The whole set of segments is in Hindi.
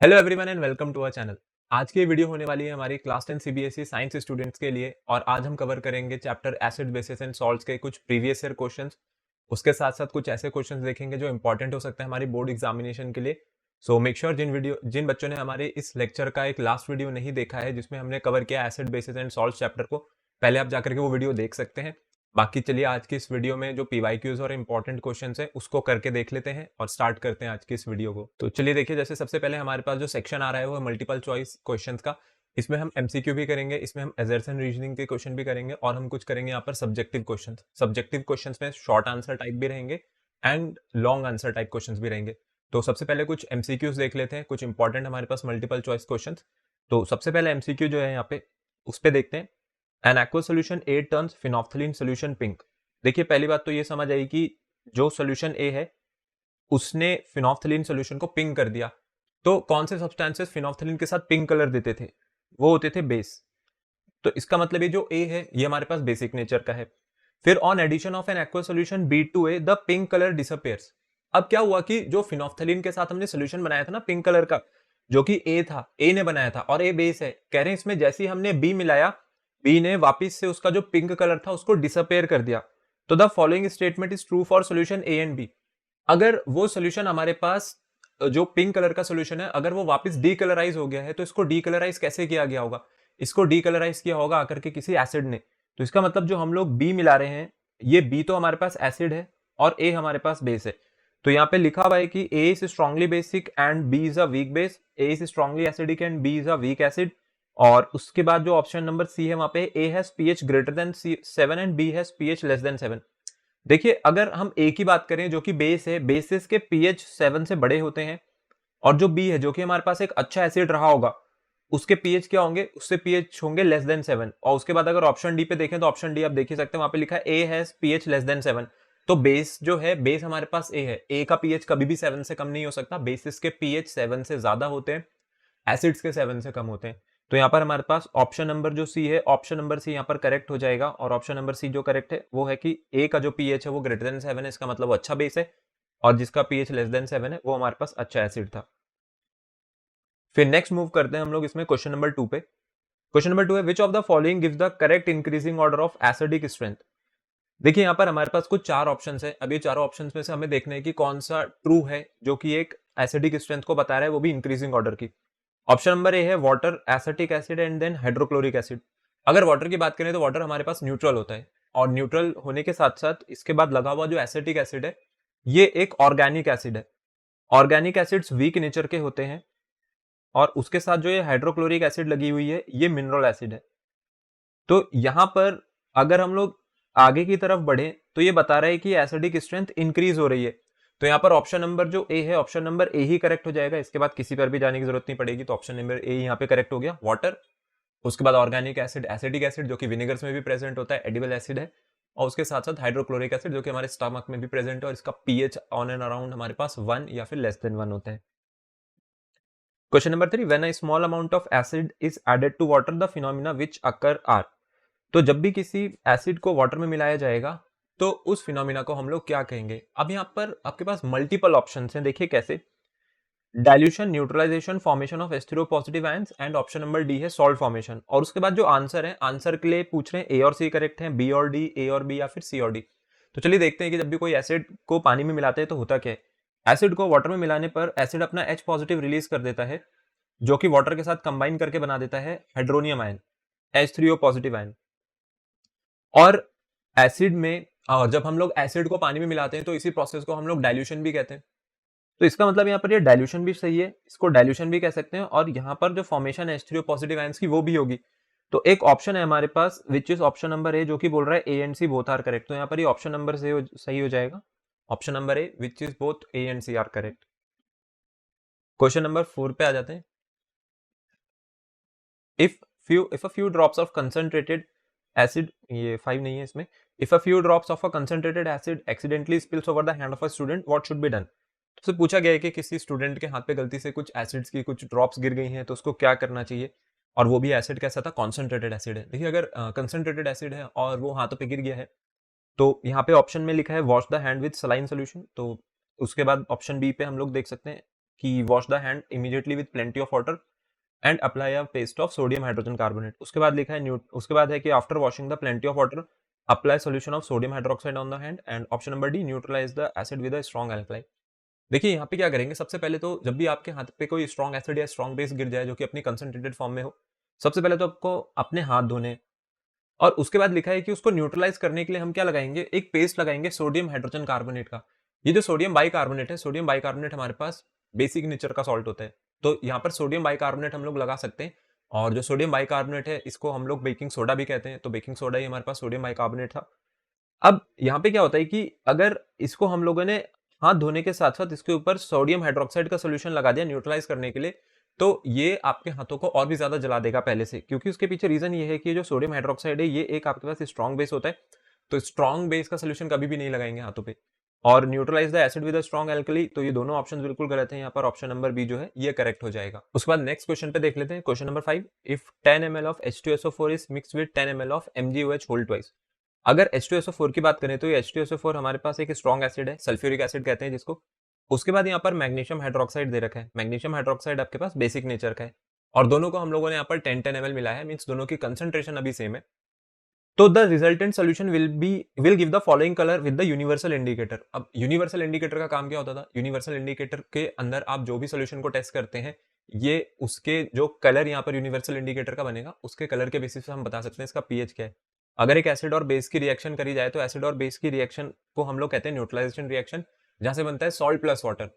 Hello everyone and welcome to our channel. आज की वीडियो होने वाली है हमारी क्लास 10 सीबीएसई साइंस स्टूडेंट्स के लिए और आज हम कवर करेंगे chapter acid basis and salts के कुछ प्रीवियस ईयर क्वेश्चंस। उसके साथ साथ कुछ ऐसे क्वेश्चंस देखेंगे जो इंपॉर्टेंट हो सकते हैं हमारी बोर्ड एग्जामिनेशन के लिए। सो मेक श्योर जिन बच्चों ने हमारे इस लेक्चर का एक लास्ट वीडियो नहीं देखा है जिसमें हमने कवर किया acid basis and salts chapter को, पहले आप जाकर के वो वीडियो देख सकते हैं। बाकी चलिए आज की इस वीडियो में जो पीवाईक्यूज और इंपॉर्टेंट क्वेश्चंस है उसको करके देख लेते हैं और स्टार्ट करते हैं आज की इस वीडियो को। तो चलिए देखिए, जैसे सबसे पहले हमारे पास जो सेक्शन आ रहा है वो मल्टीपल चॉइस क्वेश्चंस का। इसमें हम एमसीक्यू भी करेंगे, इसमें हम एजर्सन रीजनिंग के क्वेश्चन भी करेंगे और हम कुछ करेंगे यहाँ पर सब्जेक्टिव क्वेश्चंस। सब्जेक्टिव क्वेश्चंस में शॉर्ट आंसर टाइप भी रहेंगे and long answer type questions भी रहेंगे। तो सबसे पहले कुछ एमसीक्यूज देख लेते हैं, कुछ इंपॉर्टेंट हमारे पास मल्टीपल चॉइस क्वेश्चंस। तो सबसे पहले एमसीक्यू जो है यहाँ पे उस पे देखते हैं। N aqua solution A turns phenolphthalein solution pink. देखिए पहली बात तो ये समझ आई कि जो सोल्यूशन ए है उसने फिनोल्फथालीन सोल्यूशन को पिंक कर दिया। तो कौन से सब्सटेंसेस फिनोल्फथालीन के साथ पिंक कलर देते थे? वो होते थे बेस। तो इसका मतलब ये जो ए है ये हमारे पास बेसिक नेचर का है। फिर on addition of an aqua solution B to A the pink colour disappears. अब क्या हुआ कि जो फिनोल्फथालीन के साथ हमने सोल्यूशन बनाया था ना पिंक कलर का, जो कि ए था, ए ने बनाया था और ए बेस है, कह रहे हैं इसमें जैसे ही हमने बी मिलाया, बी ने वापिस से उसका जो पिंक कलर था उसको डिसअपेयर कर दिया। तो the following statement is true for solution A and B. अगर वो सोल्यूशन हमारे पास जो पिंक कलर का सोल्यूशन है अगर वो वापस डीकलराइज हो गया है तो इसको डीकलराइज कैसे किया गया होगा? इसको डीकलराइज किया होगा आकर के किसी एसिड ने। तो इसका मतलब जो हम लोग बी मिला रहे हैं, ये बी तो हमारे पास एसिड है और ए हमारे पास बेस है। तो यहाँ पे लिखा हुआ है कि A is strongly basic and B is a weak base, A is strongly acidic and B is a weak acid. और उसके बाद जो ऑप्शन नंबर सी है वहां पे A has pH greater than 7 and B has pH less than 7। देखिए अगर हम ए की बात करें जो कि बेस है, बेसिस के पीएच 7 से बड़े होते हैं और जो बी है जो कि हमारे पास एक अच्छा एसिड रहा होगा उसके पीएच क्या होंगे? उससे पीएच होंगे लेस देन 7। और उसके बाद अगर ऑप्शन डी पे देखें तो ऑप्शन डी आप देख ही सकते हैं, वहां पे लिखा है ए हैज पीएच लेस देन 7। तो बेस जो है, बेस हमारे पास ए है, ए का पीएच कभी भी 7 से कम नहीं हो सकता। बेसिस के पीएच 7 से ज्यादा होते हैं, एसिड्स के 7 से कम होते हैं। तो यहाँ पर हमारे पास ऑप्शन नंबर जो सी है, ऑप्शन नंबर सी यहाँ पर करेक्ट हो जाएगा। और ऑप्शन नंबर सी जो करेक्ट है वो है कि ए का जो पीएच है वो ग्रेटर देन 7 है, इसका मतलब वो अच्छा बेस है, और जिसका पीएच लेस देन 7 है वो हमारे पास अच्छा एसिड था। फिर नेक्स्ट मूव करते हैं हम लोग इसमें क्वेश्चन नंबर 2 पे। क्वेश्चन नंबर 2 है which of the following gives the correct increasing order of acidic strength. देखिए यहाँ पर हमारे पास कुछ चार ऑप्शंस है। अभी चारों ऑप्शंस में से हमें देखना है कि कौन सा ट्रू है जो कि एक एसिडिक स्ट्रेंथ को बता रहा है, वो भी इंक्रीजिंग ऑर्डर की। ऑप्शन नंबर ए है water, acetic acid and then hydrochloric acid. अगर वाटर की बात करें तो वाटर हमारे पास न्यूट्रल होता है और न्यूट्रल होने के साथ साथ इसके बाद लगा हुआ जो एसिटिक एसिड है ये एक ऑर्गेनिक एसिड है। ऑर्गेनिक एसिड्स वीक नेचर के होते हैं और उसके साथ जो ये हाइड्रोक्लोरिक एसिड लगी हुई है ये मिनरल एसिड है। तो यहां पर अगर हम लोग आगे की तरफ बढ़े तो ये बता रहा है कि एसिडिक स्ट्रेंथ इंक्रीज हो रही है। तो यहाँ पर ऑप्शन नंबर जो ए है, ऑप्शन नंबर ए ही करेक्ट हो जाएगा, इसके बाद किसी पर भी जाने की जरूरत नहीं पड़ेगी। तो ऑप्शन नंबर ए यहाँ पे करेक्ट हो गया, वाटर। उसके बाद ऑर्गेनिक एसिड, एसिडिक एसिड जो कि विनेगर्स में भी प्रेजेंट होता है, एडिबल एसिड है। और उसके साथ साथ हाइड्रोक्लोरिक एसिड जो कि हमारे स्टमक में भी प्रेजेंट है और इसका पीएच ऑन एंड अराउंड हमारे पास 1 या फिर लेस देन 1 होता है। Question number 3, when a small amount of acid is added to water the phenomena which occur are. तो जब भी किसी एसिड को वाटर में मिलाया जाएगा तो उस फिनोमिना को हम लोग क्या कहेंगे? अब यहाँ पर आपके पास मल्टीपल ऑप्शंस हैं, देखिए कैसे। डाइल्यूशन, न्यूट्रलाइजेशन, फॉर्मेशन ऑफ एस्टेरो positive ions and option number D है सॉल्ट फॉर्मेशन। और उसके बाद जो आंसर है, आंसर के लिए पूछ रहे हैं ए और सी करेक्ट है, बी और डी, ए और बी या फिर सी और डी। तो चलिए देखते हैं कि जब भी कोई एसिड को पानी में मिलाते हैं तो होता क्या है। एसिड को वाटर में मिलाने पर एसिड अपना H पॉजिटिव रिलीज कर देता है जो कि वाटर के साथ कंबाइन करके बना देता है hydronium ion, H3O positive ion. और एसिड में जब हम लोग एसिड को पानी में मिलाते हैं तो इसी प्रोसेस को हम लोग डाइल्यूशन भी कहते हैं। तो इसका मतलब यहाँ पर ये डाइल्यूशन भी सही है, इसको डाइल्यूशन भी कह सकते हैं। और यहाँ पर जो फॉर्मेशन है H3O पॉजिटिव आयंस की वो भी होगी। तो एक ऑप्शन है हमारे पास which is option number A जो कि बोल रहा है A and C both are correct. तो यहाँ पर ये ऑप्शन नंबर से सही हो जाएगा, option number A which is both A and C are correct. Question number 4 पे आ जाते हैं। if a few drops of concentrated acid, ये 5 नहीं है इसमें, if a few drops of a concentrated acid accidentally spills over the hand of a student what should be done। तो पूछा गया है कि किसी स्टूडेंट के हाथ पे गलती से कुछ एसिड्स की कुछ ड्रॉप्स गिर गई हैं तो उसको क्या करना चाहिए, और वो भी एसिड कैसा था? कॉन्सेंट्रेटेड एसिड है। देखिए अगर कंसंट्रेटेड एसिड है और वो हाथों पे गिर गया है तो यहाँ पे ऑप्शन में लिखा है wash the hand with saline solution. तो उसके बाद ऑप्शन बी पे हम लोग देख सकते हैं कि wash the hand immediately with plenty of water and apply a paste of sodium hydrogen carbonate. उसके बाद लिखा है उसके बाद है कि after washing the plenty of water apply solution of sodium hydroxide on the hand and option number D neutralize the acid with a strong alkali. देखिए यहाँ पे क्या करेंगे, सबसे पहले तो जब भी आपके हाथ पे कोई स्ट्रॉन्ग एसिड या स्ट्रॉन्ग बेस गिर जाए जो कि अपनी कंसंट्रेटेड फॉर्म में हो, सबसे पहले तो आपको अपने हाथ धोने हैं। और उसके बाद लिखा है कि उसको न्यूट्रलाइज करने के लिए हम क्या लगाएंगे, एक पेस्ट लगाएंगे सोडियम हाइड्रोजन कार्बोनेट का। ये जो सोडियम बाइकार्बोनेट है, सोडियम बाइकार्बोनेट हमारे पास बेसिक नेचर का सॉल्ट होता है, तो यहाँ पर सोडियम बाइकार्बोनेट हम लोग लगा सकते हैं। और जो सोडियम बाइकार्बोनेट है इसको हम लोग बेकिंग सोडा भी कहते हैं, तो बेकिंग सोडा ही हमारे पास सोडियम बाइकार्बोनेट था। अब यहाँ पे क्या होता है कि अगर इसको हम लोगों ने हाथ धोने के साथ-साथ इसके ऊपर सोडियम हाइड्रॉक्साइड का सॉल्यूशन लगा दिया न्यूट्रलाइज करने के लिए, तो ये आपके हाथों को और भी ज़्यादा जला देगा पहले से। क्योंकि उसके पीछे रीज़न ये है कि जो सोडियम हाइड्रॉक्साइड है ये एक आपके पास स्ट्रॉन्ग बेस होता है, तो स्ट्रॉन्ग बेस का सॉल्यूशन कभी भी नहीं लगाएंगे हाथों पे। और neutralize the acid with a strong alkali, तो ये दोनों ऑप्शंस बिल्कुल गलत हैं। यहाँ पर ऑप्शन नंबर बी जो है ये करेक्ट हो जाएगा। उसके बाद नेक्स्ट क्वेश्चन पे देख लेते हैं, question number 5, if 10 ml of H2SO4 is mixed with 10 ml of MgOH whole twice. अगर H2SO4 की बात करें तो ये H2SO4 हमारे पास एक स्ट्रॉन्ग एसिड है, सल्फ्यूरिक एसिड कहते हैं जिसको। उसके बाद यहाँ पर मैग्नीशियम हाइड्रोक्साइड दे रखा है। मैग्नीशियम हाइड्रोक्साइड आपके पास बेसिक नेचर का है और दोनों को हम लोगों ने यहाँ पर 10-10 ml मिला है, मींस दोनों की कंसंट्रेशन अभी सेम है। तो the resultant solution will give the following colour with the universal indicator. अब यूनिवर्सल इंडिकेटर का काम क्या होता था, यूनिवर्सल इंडिकेटर के अंदर आप जो भी सोल्यूशन को टेस्ट करते हैं, ये उसके जो कलर यहाँ पर यूनिवर्सल इंडिकेटर का बनेगा, उसके कलर के बेसिस पे हम बता सकते हैं इसका पीएच क्या है। अगर एक एसिड और बेस की रिएक्शन करी जाए तो एसिड और बेस की रिएक्शन को हम लोग कहते हैं न्यूट्रलाइजेशन रिएक्शन, जहां से बनता है सॉल्ट प्लस वाटर।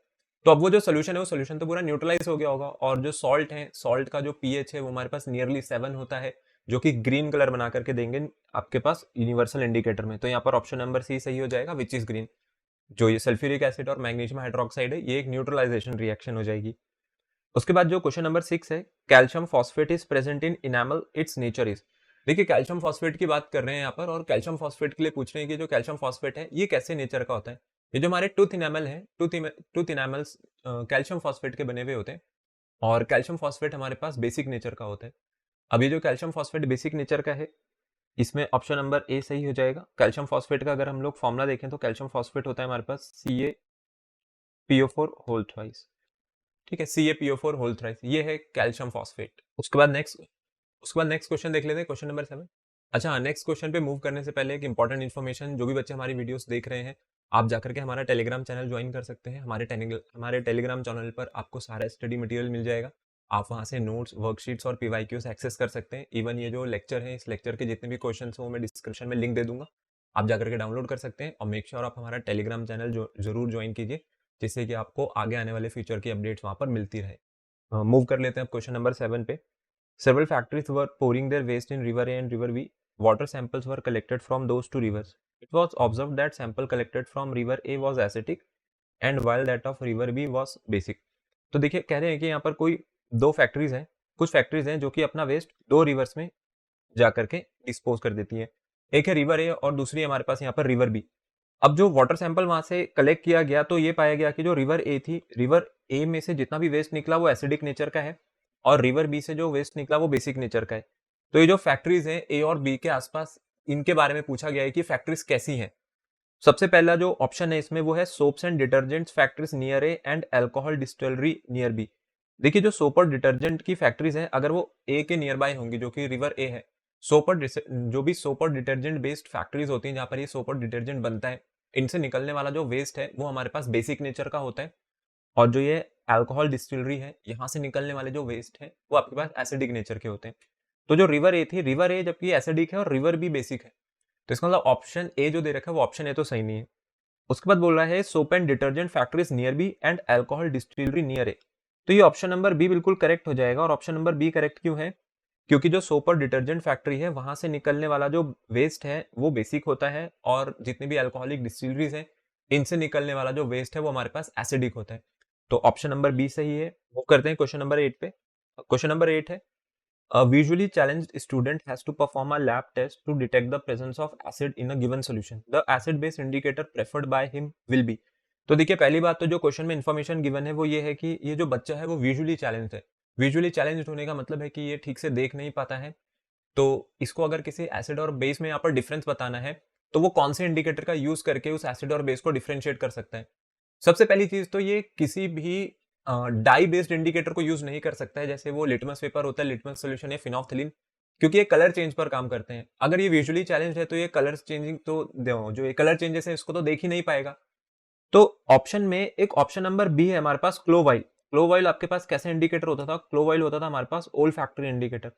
तो अब वो जो सोल्यूशन है वो सोल्यूशन तो पूरा न्यूट्रलाइज हो गया होगा, और जो सॉल्ट है, सॉल्ट का जो पीएच है वो हमारे पास नियरली 7 होता है, जो कि ग्रीन कलर बना करके देंगे आपके पास यूनिवर्सल इंडिकेटर में। तो यहाँ पर ऑप्शन नंबर सी सही हो जाएगा, विच इज ग्रीन। जो ये सल्फ्यूरिक एसिड और मैग्नीशियम हाइड्रोक्साइड है ये एक न्यूट्रलाइजेशन रिएक्शन हो जाएगी। उसके बाद जो क्वेश्चन नंबर 6 है, calcium phosphate is present in enamel, it's nature is. देखिए कैल्शियम फॉस्फेट की बात कर रहे हैं यहाँ पर, और कैल्शियम फॉस्फेट के लिए पूछ रहे हैं कि जो कैल्शियम फॉस्फेट है ये कैसे नेचर का होता है। ये जो हमारे टूथ इनामल है, टूथ इनामल्स कैल्शियम फॉस्फेट के बने हुए होते हैं, और कैल्शियम फॉस्फेट हमारे पास बेसिक नेचर का होता है। अब ये जो कैल्शियम फॉस्फेट बेसिक नेचर का है, इसमें ऑप्शन नंबर ए सही हो जाएगा। कैल्शियम फॉस्फेट का अगर हम लोग फॉर्मूला देखें तो कैल्शियम फॉस्फेट होता है हमारे पास CaPO4 होल थ्राइस। ठीक है, CaPO4 होल थ्राइस, ये है कैल्शियम फॉस्फेट। उसके बाद नेक्स्ट क्वेश्चन देख लेते हैं, क्वेश्चन नंबर 7। अच्छा, नेक्स्ट क्वेश्चन पे मूव करने से पहले एक इंपॉर्टेंट इन्फॉर्मेशन, जो भी बच्चे हमारी वीडियोस देख रहे हैं, आप जाकर के हमारा टेलीग्राम चैनल ज्वाइन कर सकते हैं। हमारे टेलीग्राम चैनल पर आपको सारा स्टडी मटेरियल मिल जाएगा। आप वहाँ से नोट्स, वर्कशीट्स और पीवाईक्यूज एक्सेस कर सकते हैं। इवन ये जो लेक्चर है, इस लेक्चर के जितने भी क्वेश्चन हैं वो मैं डिस्क्रिप्शन में लिंक दे दूंगा, आप जाकर के डाउनलोड कर सकते हैं। और मेक श्योर आप हमारा टेलीग्राम चैनल जरूर ज्वाइन कीजिए, जिससे कि आपको आगे आने वाले फ्यूचर की अपडेट्स वहाँ पर मिलती रहे। मूव कर लेते हैं अब क्वेश्चन नंबर 7 पे। Several factories were pouring their waste in River A and River B. Water samples were collected from those two rivers. It was observed that sample collected from River A was acidic and while that of River B was basic. तो देखिए कह रहे हैं कि यहाँ पर कोई दो फैक्ट्रीज हैं, कुछ फैक्ट्रीज हैं जो कि अपना वेस्ट दो रिवर्स में जाकर के डिस्पोज कर देती हैं। एक है रिवर ए और दूसरी हमारे पास यहाँ पर रिवर बी। अब जो वाटर सैंपल वहां से कलेक्ट किया गया तो ये पाया गया कि जो रिवर ए थी, रिवर ए में से जितना भी वेस्ट निकला वो एसिडिक नेचर का है, और रिवर बी से जो वेस्ट निकला वो बेसिक नेचर का है। तो ये जो फैक्ट्रीज हैं ए और बी के आसपास, इनके बारे में पूछा गया है कि फैक्ट्रीज कैसी हैं। सबसे पहला जो ऑप्शन है इसमें वो है soaps and detergents factories near A and alcohol distillery near B. देखिए जो सोप और डिटर्जेंट की फैक्ट्रीज हैं, अगर वो ए के नियर बाय होंगी, जो कि रिवर ए है, जो भी सोप और डिटर्जेंट बेस्ड फैक्ट्रीज होती हैं जहां पर ये सोप और डिटर्जेंट बनता है, इनसे निकलने वाला जो वेस्ट है वो हमारे पास बेसिक नेचर का होता है। और जो ये अल्कोहल डिस्टिलरी है, यहाँ से निकलने वाले जो वेस्ट है वो आपके पास एसिडिक नेचर के होते हैं। तो जो रिवर ए थी, रिवर ए जबकि एसिडिक है और रिवर बी बेसिक है, तो इसका मतलब ऑप्शन ए जो दे रखा है वो ऑप्शन ए तो सही नहीं है। उसके बाद बोल रहा है soap and detergent factories near B and alcohol distillery near A. तो ये ऑप्शन नंबर बी बिल्कुल करेक्ट हो जाएगा। और ऑप्शन नंबर बी करेक्ट क्यों है? क्योंकि जो सोप और डिटर्जेंट फैक्ट्री है वहां से निकलने वाला जो वेस्ट है वो बेसिक होता है, और जितनी भी अल्कोहलिक डिस्टिलरीज है इनसे निकलने वाला जो वेस्ट है वो हमारे पास एसिडिक होता है। तो ऑप्शन नंबर बी सही है। वो करते हैं क्वेश्चन नंबर 8 पे। क्वेश्चन नंबर 8 है, a visually challenged student has to perform a lab test to detect the presence of acid in a given solution. The acid base indicator preferred by him will be. तो देखिए पहली बात तो जो क्वेश्चन में इन्फॉर्मेशन गिवन है वो ये है कि ये जो बच्चा है वो विजुअली चैलेंज्ड है। विजुअली चैलेंज्ड होने का मतलब है कि ये ठीक से देख नहीं पाता है। तो इसको अगर किसी एसिड और बेस में यहाँ पर डिफरेंस बताना है तो वो कौन से इंडिकेटर का यूज करके उस एसिड और बेस को डिफरेंशिएट कर सकता है। सबसे पहली चीज तो ये किसी भी डाई बेस्ड इंडिकेटर को यूज नहीं कर सकता है, जैसे वो लिटमस पेपर होता है, लिटमस सोल्यूशन या फिनोफ्थिलीन, क्योंकि ये कलर चेंज पर काम करते हैं। अगर ये विजुअली चैलेंज है तो ये कलर चेंजिंग तो जो ये कलर चेंजेस है इसको तो देख ही नहीं पाएगा। तो ऑप्शन में एक ऑप्शन नंबर बी है हमारे पास, क्लोवाइल। क्लोवाइल आपके पास कैसे इंडिकेटर होता था? क्लोवाइल होता था हमारे पास ओल फैक्ट्री इंडिकेटर।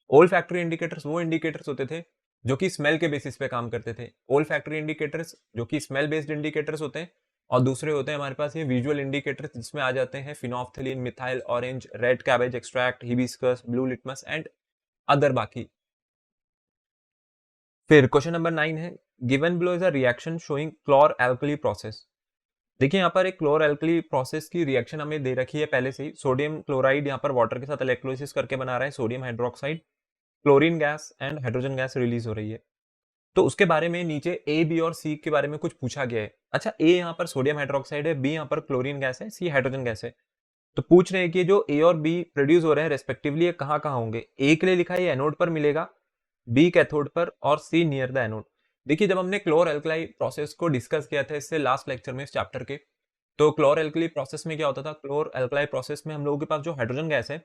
ओल फैक्ट्री इंडिकेटर्स वो इंडिकेटर्स होते थे जो कि स्मेल के बेसिस पे काम करते थे। ओल फैक्ट्री इंडिकेटर्स जो कि स्मेल बेस्ड इंडिकेटर्स होते हैं, और दूसरे होते हैं हमारे पास ये विजुअल इंडिकेटर्स, जिसमें आ जाते हैं phenolphthalein, methyl orange, red cabbage extract, hibiscus, blue litmus and other बाकी। फिर क्वेश्चन नंबर 9 है, given below is a reaction showing chlor alkali process. देखिए यहाँ पर एक क्लोर एल्कली प्रोसेस की रिएक्शन हमें दे रखी है पहले से ही। सोडियम क्लोराइड यहाँ पर वाटर के साथ इलेक्ट्रोलिसिस करके बना रहा है sodium hydroxide, chlorine gas and hydrogen gas release हो रही है। तो उसके बारे में नीचे ए, बी और सी के बारे में कुछ पूछा गया है। अच्छा, ए यहाँ पर सोडियम हाइड्रोक्साइड है, बी यहाँ पर क्लोरीन गैस है, सी हाइड्रोजन गैस है। तो पूछ रहे हैं कि जो ए और बी प्रोड्यूस हो रहे हैं रेस्पेक्टिवली, ये कहाँ कहाँ होंगे? ए के लिए लिखा है ये एनोड पर मिलेगा, बी कैथोड पर और सी नियर द एनोड। देखिए जब हमने क्लोर एल्कलाई प्रोसेस को डिस्कस किया था इससे लास्ट लेक्चर में इस चैप्टर के, तो क्लोर एल्कली प्रोसेस में क्या होता था? क्लोर एल्कलाई प्रोसेस में हम लोगों के पास जो हाइड्रोजन गैस है,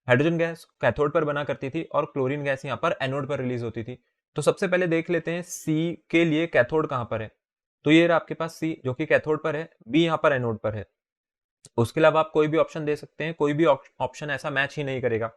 हाइड्रोजन गैस कैथोड पर बना करती थी और क्लोरीन गैस यहाँ पर एनोड पर रिलीज होती थी। तो सबसे पहले देख लेते हैं सी के लिए कैथोड कहाँ पर है। तो ये रहा आपके पास सी जो कि कैथोड पर है, बी यहाँ पर एनोड पर है। उसके अलावा आप कोई भी ऑप्शन दे सकते हैं, कोई भी ऑप्शन ऐसा मैच ही नहीं करेगा।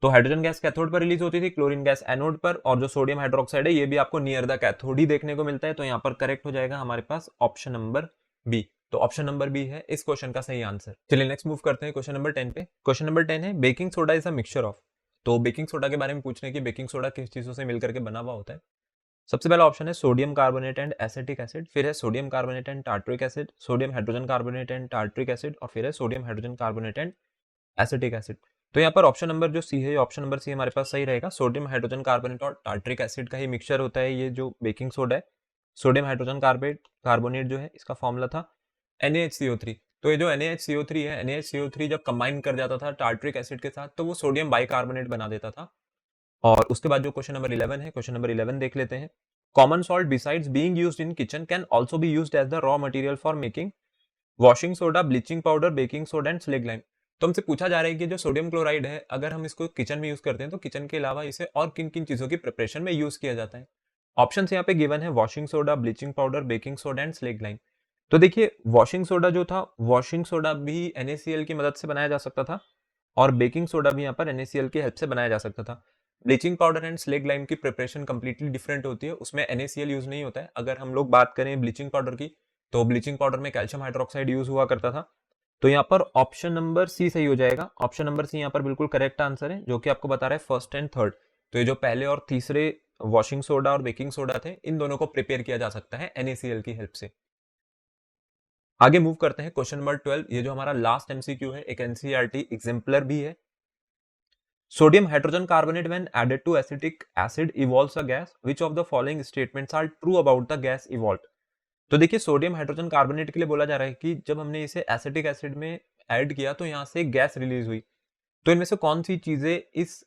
तो हाइड्रोजन गैस कैथोड पर रिलीज होती थी, क्लोरीन गैस एनोड पर, और जो सोडियम हाइड्रोक्साइड है ये भी आपको नियर द कैथोड ही देखने को मिलता है। तो यहाँ पर करेक्ट हो जाएगा हमारे पास ऑप्शन नंबर बी। तो ऑप्शन नंबर बी है इस क्वेश्चन का सही आंसर। चलिए नेक्स्ट मूव करते हैं क्वेश्चन नंबर 10 पे। क्वेश्चन नंबर 10 है, baking soda is a mixture of. तो बेकिंग सोडा के बारे में पूछ रहे हैं कि बेकिंग सोडा किस चीजों से मिलकर के बना हुआ होता है। सबसे पहला ऑप्शन है sodium carbonate and acetic acid, फिर है sodium carbonate and tartaric acid, sodium hydrogen carbonate and tartaric acid, और फिर है sodium hydrogen carbonate and acetic acid. तो यहाँ पर ऑप्शन नंबर जो सी है, ऑप्शन नंबर सी हमारे पास सही रहेगा। सोडियम हाइड्रोजन कार्बोनेट और टार्ट्रिक एसिड का ही मिक्सचर होता है ये जो बेकिंग सोडा है। सोडियम हाइड्रोजन कार्बोनेट जो है इसका फॉर्मूला था NaHCO3। तो ये जो NaHCO3 है, NaHCO3 जब कंबाइन कर जाता था टार्ट्रिक एसिड के साथ तो वो सोडियम बाइकार्बोनेट बना देता था। और उसके बाद जो क्वेश्चन नंबर 11 है, क्वेश्चन नंबर 11 देख लेते हैं। Common salt besides being used in kitchen can also be used as the raw material for making washing soda, bleaching powder, baking soda and slaked lime. तो हमसे पूछा जा रहा है कि जो सोडियम क्लोराइड है अगर हम इसको किचन में यूज करते हैं तो किचन के अलावा इसे और किन किन चीजों की प्रिपरेशन में यूज किया जाता है। ऑप्शन यहाँ पे गिवन है washing soda, bleaching powder, baking soda and slaked lime. तो देखिए वॉशिंग सोडा जो था, वॉशिंग सोडा भी NaCl की मदद से बनाया जा सकता था, और बेकिंग सोडा भी यहाँ पर NaCl की हेल्प से बनाया जा सकता था। Bleaching powder and slaked lime की प्रिपरेशन कंप्लीटली डिफरेंट होती है, उसमें NaCl यूज नहीं होता है। अगर हम लोग बात करें ब्लीचिंग पाउडर की, तो ब्लीचिंग पाउडर में कैल्शियम हाइड्रोक्साइड यूज हुआ करता था। तो यहाँ पर ऑप्शन नंबर सी सही हो जाएगा। ऑप्शन नंबर सी यहाँ पर बिल्कुल करेक्ट आंसर है, जो कि आपको बता रहा है फर्स्ट एंड थर्ड। तो ये जो पहले और तीसरे वॉशिंग सोडा और बेकिंग सोडा थे, इन दोनों को प्रिपेयर किया जा सकता है NaCl की हेल्प से। आगे मूव करते हैं क्वेश्चन नंबर 12। ये जो हमारा लास्ट MCQ है, एक NCERT एग्जाम्पलर भी है। Sodium hydrogen carbonate when added to acetic acid evolves a gas, which of the following statements are true about the gas evolved. तो देखिए सोडियम हाइड्रोजन कार्बोनेट के लिए बोला जा रहा है कि जब हमने इसे एसिटिक एसिड में ऐड किया तो यहाँ से गैस रिलीज हुई। तो इनमें से कौन सी चीजें इस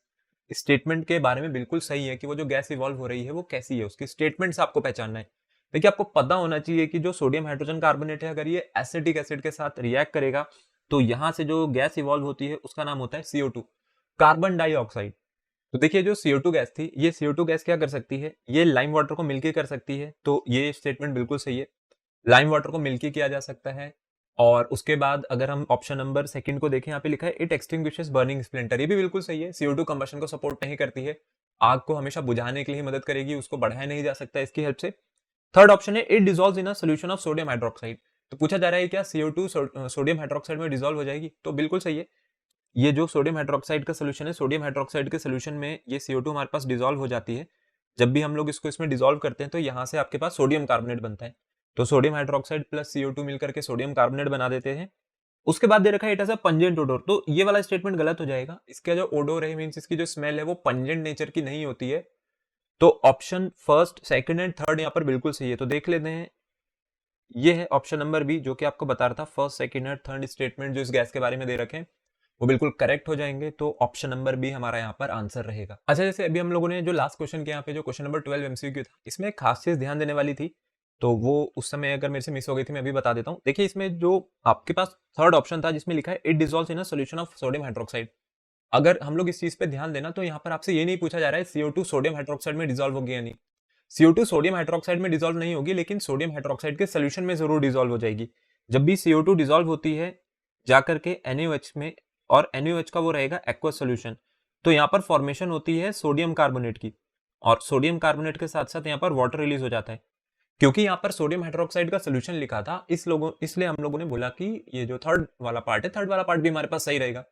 स्टेटमेंट के बारे में बिल्कुल सही है कि वो जो गैस इवॉल्व हो रही है वो कैसी है, उसकी स्टेटमेंट्स आपको पहचानना है। देखिए आपको पता होना चाहिए कि जो सोडियम हाइड्रोजन कार्बोनेट है अगर ये एसिटिक एसिड के साथ रिएक्ट करेगा तो यहाँ से जो गैस इवॉल्व होती है उसका नाम होता है CO2, कार्बन डाइऑक्साइड। तो देखिए जो CO2 गैस थी, ये CO2 गैस क्या कर सकती है, ये लाइम वाटर को मिलके कर सकती है। तो ये स्टेटमेंट बिल्कुल सही है, लाइम वाटर को मिलके किया जा सकता है। और उसके बाद अगर हम ऑप्शन नंबर सेकंड को देखें, यहाँ पे लिखा है इट एक्सटिंग्विशेस बर्निंग स्प्लिंटर, ये भी बिल्कुल सही है। CO2 कंबशन को सपोर्ट नहीं करती है, आग को हमेशा बुझाने के लिए मदद करेगी, उसको बढ़ाया नहीं जा सकता इसकी हेल्प से। थर्ड ऑप्शन है it dissolves in a solution of sodium hydroxide. तो पूछा जा रहा है क्या CO2 सोडियम हाइड्रोक्साइड में डिसॉल्व हो जाएगी, तो बिल्कुल सही है। ये जो सोडियम हाइड्रोक्साइड का सोल्यूशन है, सोडियम हाइड्रोक्साइड के सोल्यूशन में ये CO2 हमारे पास डिसॉल्व हो जाती है। जब भी हम लोग इसको इसमें डिसॉल्व करते हैं तो यहाँ से आपके पास सोडियम कार्बोनेट बनता है। तो सोडियम हाइड्रोक्साइड प्लस CO2 मिलकर के सोडियम कार्बोनेट बना देते हैं। उसके बाद दे रखा है it has a pungent odour, तो ये वाला स्टेटमेंट गलत हो जाएगा। इसका जो ओडोर है मींस इसकी जो स्मेल है वो पंजेंट नेचर की नहीं होती है। तो option first, second and third यहाँ पर बिल्कुल सही है। तो देख लेते हैं, ये है ऑप्शन नंबर बी जो कि आपको बता रहा था first, second and third statement जो इस गैस के बारे में दे रखे हैं वो बिल्कुल करेक्ट हो जाएंगे। तो ऑप्शन नंबर बी हमारा यहाँ पर आंसर रहेगा। अच्छा, जैसे अभी हम लोगों ने जो लास्ट क्वेश्चन किया, यहाँ पे जो क्वेश्चन नंबर 12 MCQ था, इसमें एक खास चीज ध्यान देने वाली थी तो वो उस समय अगर मेरे से मिस हो गई थी, मैं अभी बता देता हूँ। देखिए इसमें जो आपके पास थर्ड ऑप्शन था जिसमें लिखा है it dissolves in a solution of sodium hydroxide. अगर हम लोग इस चीज पे ध्यान देना तो यहाँ पर आपसे ये नहीं पूछा जा रहा है CO2 सोडियम हाइड्रोक्साइड में डिसॉल्व होगी या नहीं। CO2 सोडियम हाइड्रोक्साइड में डिसॉल्व नहीं होगी, लेकिन सोडियम हाइड्रोक्साइड के सोल्यूशन में जरूर डिसॉल्व हो जाएगी। जब भी CO2 डिसॉल्व होती है जाकर के NaOH में, और NaOH का वो रहेगा एक्वस सोल्यूशन, तो यहाँ पर फॉर्मेशन होती है सोडियम कार्बोनेट की, और सोडियम कार्बोनेट के साथ साथ यहाँ पर वाटर रिलीज हो जाता है। क्योंकि यहाँ पर सोडियम हाइड्रोक्साइड का सोल्यूशन लिखा था, इसलिए हम लोगों ने बोला कि ये जो थर्ड वाला पार्ट है, थर्ड वाला पार्ट भी हमारे पास सही रहेगा।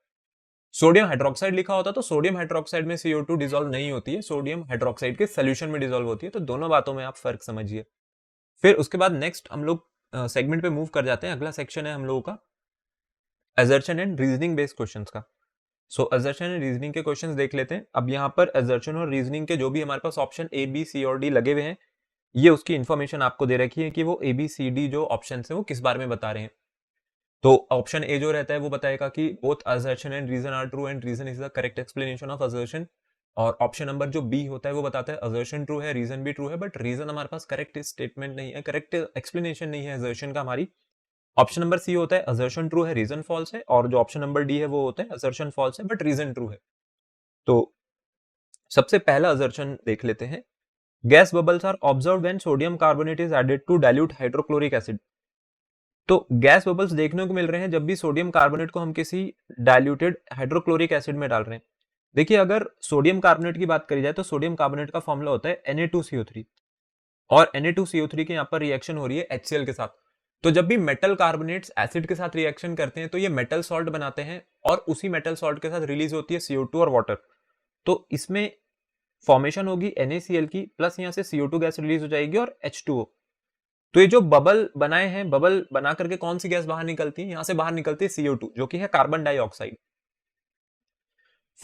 सोडियम हाइड्रोक्साइड लिखा होता तो सोडियम हाइड्रोक्साइड में CO2 डिसॉल्व नहीं होती है, सोडियम हाइड्रोक्साइड के सोल्यूशन में डिसॉल्व होती है। तो दोनों बातों में आप फर्क समझिए। फिर उसके बाद नेक्स्ट हम लोग सेगमेंट पे मूव कर जाते हैं। अगला सेक्शन है हम लोगों का assertion and reasoning based questions का। सो असर्शन एंड रीजनिंग के क्वेश्चंस देख लेते हैं। अब यहाँ पर असर्शन और रीजनिंग के जो भी हमारे पास ऑप्शन A, B, C और D लगे हुए हैं, ये उसकी इन्फॉर्मेशन आपको दे रखी है कि वो A, B, C, D जो ऑप्शन है वो किस बारे में बता रहे हैं। तो ऑप्शन ए जो रहता है वो बताएगा कि both assertion and reason are true and reason is the correct explanation of assertion. और ऑप्शन नंबर जो बी होता है वो बताता है असर्शन ट्रू है, रीजन भी ट्रू है, बट रीजन हमारे पास करेक्ट स्टेटमेंट नहीं है, करेक्ट एक्सप्लेनेशन नहीं है असर्शन का हमारी। ऑप्शन नंबर सी होता है असर्शन ट्रू है, रीजन फॉल्स है, और जो ऑप्शन नंबर डी है वो होता है असर्शन फॉल्स है बट रीजन ट्रू है। तो सबसे पहला असर्शन देख लेते हैं। Gas bubbles are observed when sodium carbonate is added to dilute hydrochloric acid. तो गैस बबल्स देखने को मिल रहे हैं जब भी सोडियम कार्बोनेट को हम किसी डाइल्यूटेड हाइड्रोक्लोरिक एसिड में डाल रहे हैं। देखिए अगर सोडियम कार्बोनेट की बात करी जाए तो सोडियम कार्बोनेट का फॉर्मूला होता है Na2CO3, और Na2CO3 के यहाँ पर रिएक्शन हो रही है HCl के साथ। तो जब भी मेटल कार्बोनेट्स एसिड के साथ रिएक्शन करते हैं तो ये मेटल सॉल्ट बनाते हैं, और उसी मेटल सॉल्ट के साथ रिलीज होती है CO2 और वाटर। तो इसमें फॉर्मेशन होगी NaCl की, प्लस यहाँ से CO2 गैस रिलीज हो जाएगी और H2O। तो ये जो बबल बनाए हैं, बबल बना करके कौन सी गैस बाहर निकलती है? यहां से बाहर निकलती है CO2 जो कि है कार्बन डाइऑक्साइड।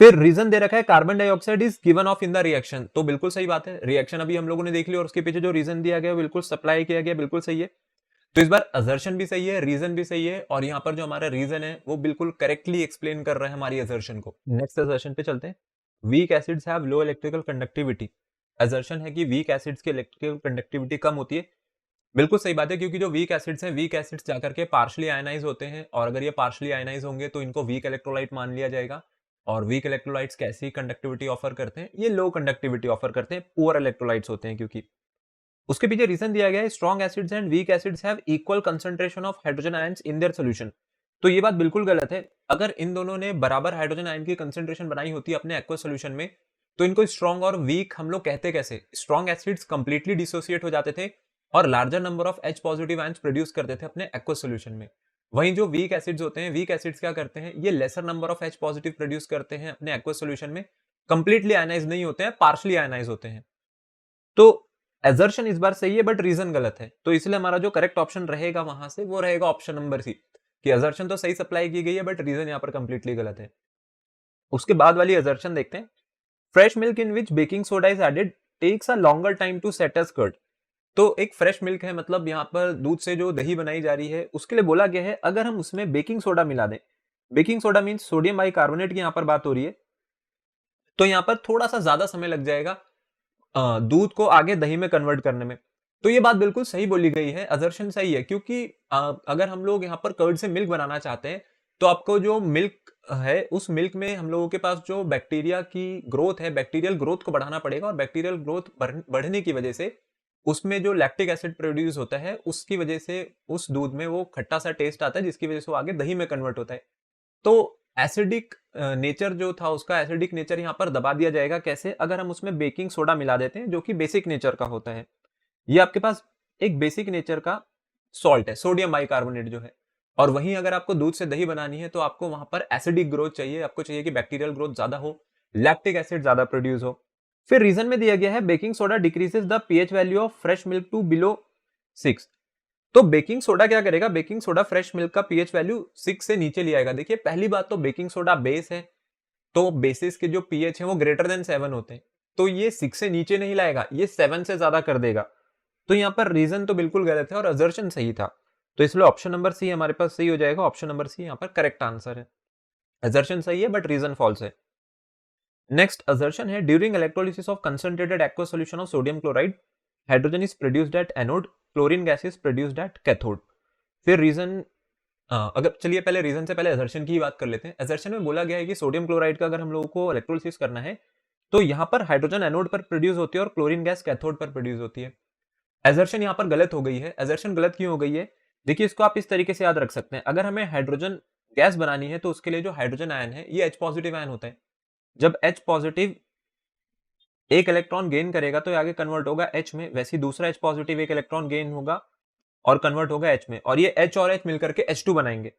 फिर रीजन दे रखा है carbon dioxide is given of in the reaction. तो बिल्कुल सही बात है, रिएक्शन अभी हम लोगों ने देख ली और उसके पीछे जो रीजन दिया गया बिल्कुल सप्लाई किया गया, बिल्कुल सही है। तो इस बार असर्शन भी सही है, रीजन भी सही है, और यहाँ पर जो हमारा रीजन है वो बिल्कुल करेक्टली एक्सप्लेन कर रहा है हमारी असर्शन को। नेक्स्ट असर्शन पे चलते हैं। Weak acids have low electrical conductivity. Assertion है कि वीक एसिड्स की इलेक्ट्रिकल कंडक्टिविटी कम होती है। बिल्कुल सही बात है, क्योंकि जो वीक एसिड्स हैं, वीक एसिड्स जाकर के पार्शियली आयनाइज होते हैं, और अगर ये पार्शियली आयनाइज होंगे तो इनको वीक इलेक्ट्रोलाइट मान लिया जाएगा। और वीक इलेक्ट्रोलाइट्स कैसी कंडक्टिविटी ऑफर करते हैं? ये लो कंडक्टिविटी ऑफर करते हैं, पुअर इलेक्ट्रोलाइट्स होते हैं। क्योंकि उसके पीछे रीजन दिया गया है strong acids and weak acids have equal concentration of hydrogen ions in their solution. तो ये बात बिल्कुल गलत है। अगर इन दोनों ने बराबर हाइड्रोजन आयन की कंसंट्रेशन बनाई होती अपने एक्वस सॉल्यूशन में, तो इनको स्ट्रॉन्ग और वीक हम लोग कहते कैसे? स्ट्रॉन्ग एसिड्स कंप्लीटली डिसोसिएट हो जाते थे और larger number of H positive ions produce करते थे अपने एक्वस सॉल्यूशन में। वहीं जो वीक एसिड्स होते हैं, वीक एसिड्स क्या करते हैं? ये laser number of H positive produce करते हैं अपने एक्वस सॉल्यूशन में, कंप्लीटली आयनाइज नहीं होते हैं, पार्शियली आयनाइज होते हैं। तो असर्शन इस बार सही है बट रीजन गलत है। तो इसलिए हमारा जो करेक्ट ऑप्शन रहेगा वहां से वो रहेगा ऑप्शन नंबर सी, कि असर्शन तो सही सप्लाई की गई है बट रीजन यहाँ पर कंप्लीटली गलत है। उसके बाद वाली असर्शन देखते हैं। Fresh milk in which baking soda is added takes a longer time to set a curd. तो एक फ्रेश मिल्क है, मतलब यहाँ पर दूध से जो दही बनाई जा रही है उसके लिए बोला गया है अगर हम उसमें बेकिंग सोडा मिला दें, baking soda means sodium bicarbonate की यहाँ पर बात हो रही है, तो यहाँ पर थोड़ा सा ज्यादा समय लग जाएगा दूध को आगे दही में कन्वर्ट करने में। तो ये बात बिल्कुल सही बोली गई है, असर्शन सही है, क्योंकि अगर हम लोग यहाँ पर कर्ड से मिल्क बनाना चाहते हैं तो आपको जो मिल्क है उस मिल्क में हम लोगों के पास जो बैक्टीरिया की ग्रोथ है, बैक्टीरियल ग्रोथ को बढ़ाना पड़ेगा, और बैक्टीरियल ग्रोथ बढ़ने की वजह से उसमें जो लैक्टिक एसिड प्रोड्यूस होता है उसकी वजह से उस दूध में वो खट्टा सा टेस्ट आता है, जिसकी वजह से वो आगे दही में कन्वर्ट होता है। तो एसिडिक नेचर जो था उसका एसिडिक नेचर यहाँ पर दबा दिया जाएगा। कैसे? अगर हम उसमें बेकिंग सोडा मिला देते हैं जो कि बेसिक नेचर का होता है। ये आपके पास एक बेसिक नेचर का सॉल्ट है, सोडियम बाइकार्बोनेट जो है। और वहीं अगर आपको दूध से दही बनानी है तो आपको वहां पर एसिडिक ग्रोथ चाहिए, आपको चाहिए कि बैक्टीरियल ग्रोथ ज्यादा हो, लैक्टिक एसिड ज्यादा प्रोड्यूस हो। फिर रीजन में दिया गया है baking soda decreases the pH value of fresh milk to below 6। तो बेकिंग सोडा क्या करेगा? बेकिंग सोडा फ्रेश मिल्क का पीएच वैल्यू 6 से नीचे ले आएगा। देखिए पहली बात तो बेकिंग सोडा बेस है, तो बेसिस के जो पीएच है वो ग्रेटर देन 7 होते हैं, तो ये 6 से नीचे नहीं लाएगा, ये 7 से ज्यादा कर देगा। तो यहाँ पर रीजन तो बिल्कुल गलत है और असर्शन सही था। तो इसलिए ऑप्शन नंबर सी हमारे पास सही हो जाएगा। ऑप्शन नंबर सी यहाँ पर करेक्ट आंसर है। असर्शन सही है बट रीजन फॉल्स है। नेक्स्ट असर्शन है during electrolysis of concentrated aqueous solution of sodium chloride hydrogen is produced at anode chlorine gas is produced at cathode. फिर रीजन, अगर चलिए पहले रीजन से पहले असर्शन की बात कर लेते हैं। असर्शन में बोला गया है कि सोडियम क्लोराइड का अगर हम लोगों को इलेक्ट्रोलिसिस करना है तो यहाँ पर हाइड्रोजन एनोड पर प्रोड्यूस होती है और क्लोरीन गैस कैथोड पर प्रोड्यूस होती है। असर्शन यहाँ पर गलत हो गई है। असर्शन गलत क्यों हो गई है? देखिए इसको आप इस तरीके से याद रख सकते हैं। अगर हमें हाइड्रोजन गैस बनानी है तो उसके लिए जो हाइड्रोजन आयन है ये H पॉजिटिव आयन होता है। जब H पॉजिटिव एक इलेक्ट्रॉन गेन करेगा तो आगे कन्वर्ट होगा H में, वैसे ही दूसरा H पॉजिटिव एक इलेक्ट्रॉन गेन होगा और कन्वर्ट होगा H में, और ये H और H मिलकर के H2 बनाएंगे।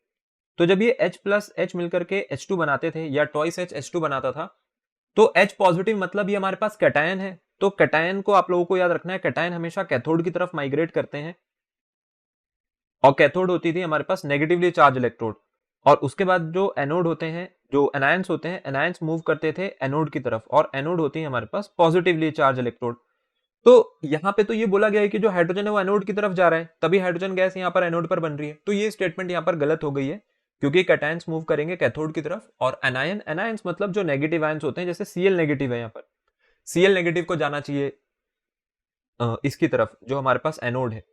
तो जब ये H प्लस H मिलकर के H2 बनाते थे या ट्वाइस H H2 बनाता था, तो H पॉजिटिव मतलब ये हमारे पास कैटायन है। तो कैटायन को आप लोगों को याद रखना है, कैटायन हमेशा कैथोड की तरफ माइग्रेट करते हैं और कैथोड होती थी हमारे पास नेगेटिवली चार्ज इलेक्ट्रोड, और उसके बाद जो एनोड होते हैं, जो एनायंस होते हैं, एनायंस मूव करते थे एनोड की तरफ, और एनोड होती है हमारे पास पॉजिटिवली चार्ज इलेक्ट्रोड। तो यहाँ पे तो ये बोला गया है कि जो हाइड्रोजन है वो एनोड की तरफ जा रहा है, तभी हाइड्रोजन गैस यहाँ पर एनोड पर बन रही है। तो ये स्टेटमेंट यहाँ पर गलत हो गई है, क्योंकि कैटायंस मूव करेंगे कैथोड की तरफ, और एनायन, एनायंस मतलब जो नेगेटिव आयंस होते हैं, जैसे Cl नेगेटिव है, यहाँ पर Cl नेगेटिव को जाना चाहिए इसकी तरफ जो हमारे पास एनोड है।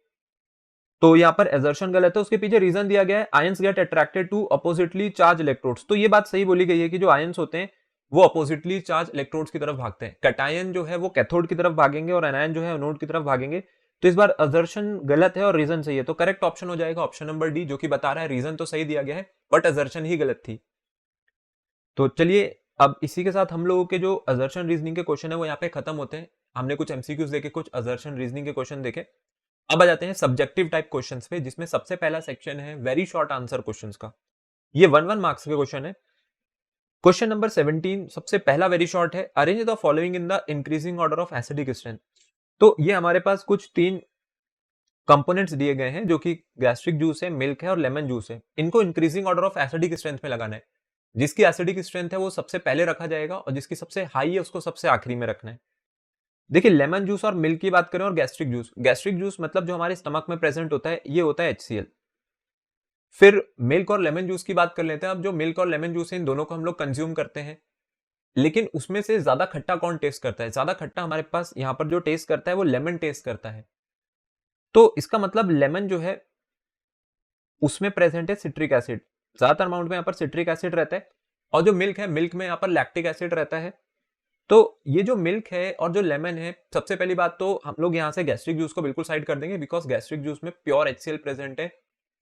तो यहाँ पर एजर्शन गलत है। उसके पीछे रीजन दिया गया है, ions get attracted to oppositely charge electrodes. तो ये बात सही बोली गई है कि जो आयंस होते हैं वो अपोजिटली चार्ज इलेक्ट्रोड्स की तरफ भागते हैं। कैटायन जो है वो कैथोड की तरफ भागेंगे और एनायन जो है एनोड की तरफ भागेंगे। तो इस बार असर्शन गलत है और रीजन सही है, तो करेक्ट ऑप्शन हो जाएगा ऑप्शन नंबर डी, जो कि बता रहा है रीजन तो सही दिया गया है बट असर्शन ही गलत थी। तो चलिए अब इसी के साथ हम लोगों के जो असर्शन रीजनिंग के क्वेश्चन है वो यहाँ पे खत्म होते हैं। हमने कुछ एमसीक्यूज देखे, कुछ असर्शन रीजनिंग के क्वेश्चन देखे। अब आ जाते हैं सब्जेक्टिव टाइप क्वेश्चंस पे, जिसमें सबसे पहला सेक्शन है वेरी शॉर्ट आंसर क्वेश्चंस का। ये 1 मार्क्स के क्वेश्चन है। क्वेश्चन नंबर 17 सबसे पहला वेरी शॉर्ट है, arrange the following in the increasing order of acidic strength. तो ये हमारे पास कुछ 3 कंपोनेंट्स दिए गए हैं, जो कि गैस्ट्रिक जूस है, मिल्क है और लेमन जूस है। इनको increasing order of acidic strength में लगाना है। जिसकी एसिडिक स्ट्रेंथ है वो सबसे पहले रखा जाएगा और जिसकी सबसे हाई है उसको सबसे आखिरी में रखना है। देखिए लेमन जूस और मिल्क की बात करें और गैस्ट्रिक जूस मतलब जो हमारे स्टमक में प्रेजेंट होता है ये होता है HCl। फिर मिल्क और लेमन जूस की बात कर लेते हैं। अब जो मिल्क और लेमन जूस है इन दोनों को हम लोग कंज्यूम करते हैं, लेकिन उसमें से ज्यादा खट्टा कौन टेस्ट करता है? ज्यादा खट्टा हमारे पास यहाँ पर जो टेस्ट करता है वो लेमन टेस्ट करता है। तो इसका मतलब लेमन जो है उसमें प्रेजेंट है सिट्रिक एसिड, ज्यादातर अमाउंट में यहाँ पर सिट्रिक एसिड रहता है। और जो मिल्क है, मिल्क में यहाँ पर लैक्टिक एसिड रहता है। तो ये जो मिल्क है और जो लेमन है, सबसे पहली बात तो हम लोग यहाँ से गैस्ट्रिक जूस को बिल्कुल साइड कर देंगे, बिकॉज गैस्ट्रिक जूस में प्योर HCl प्रेजेंट है,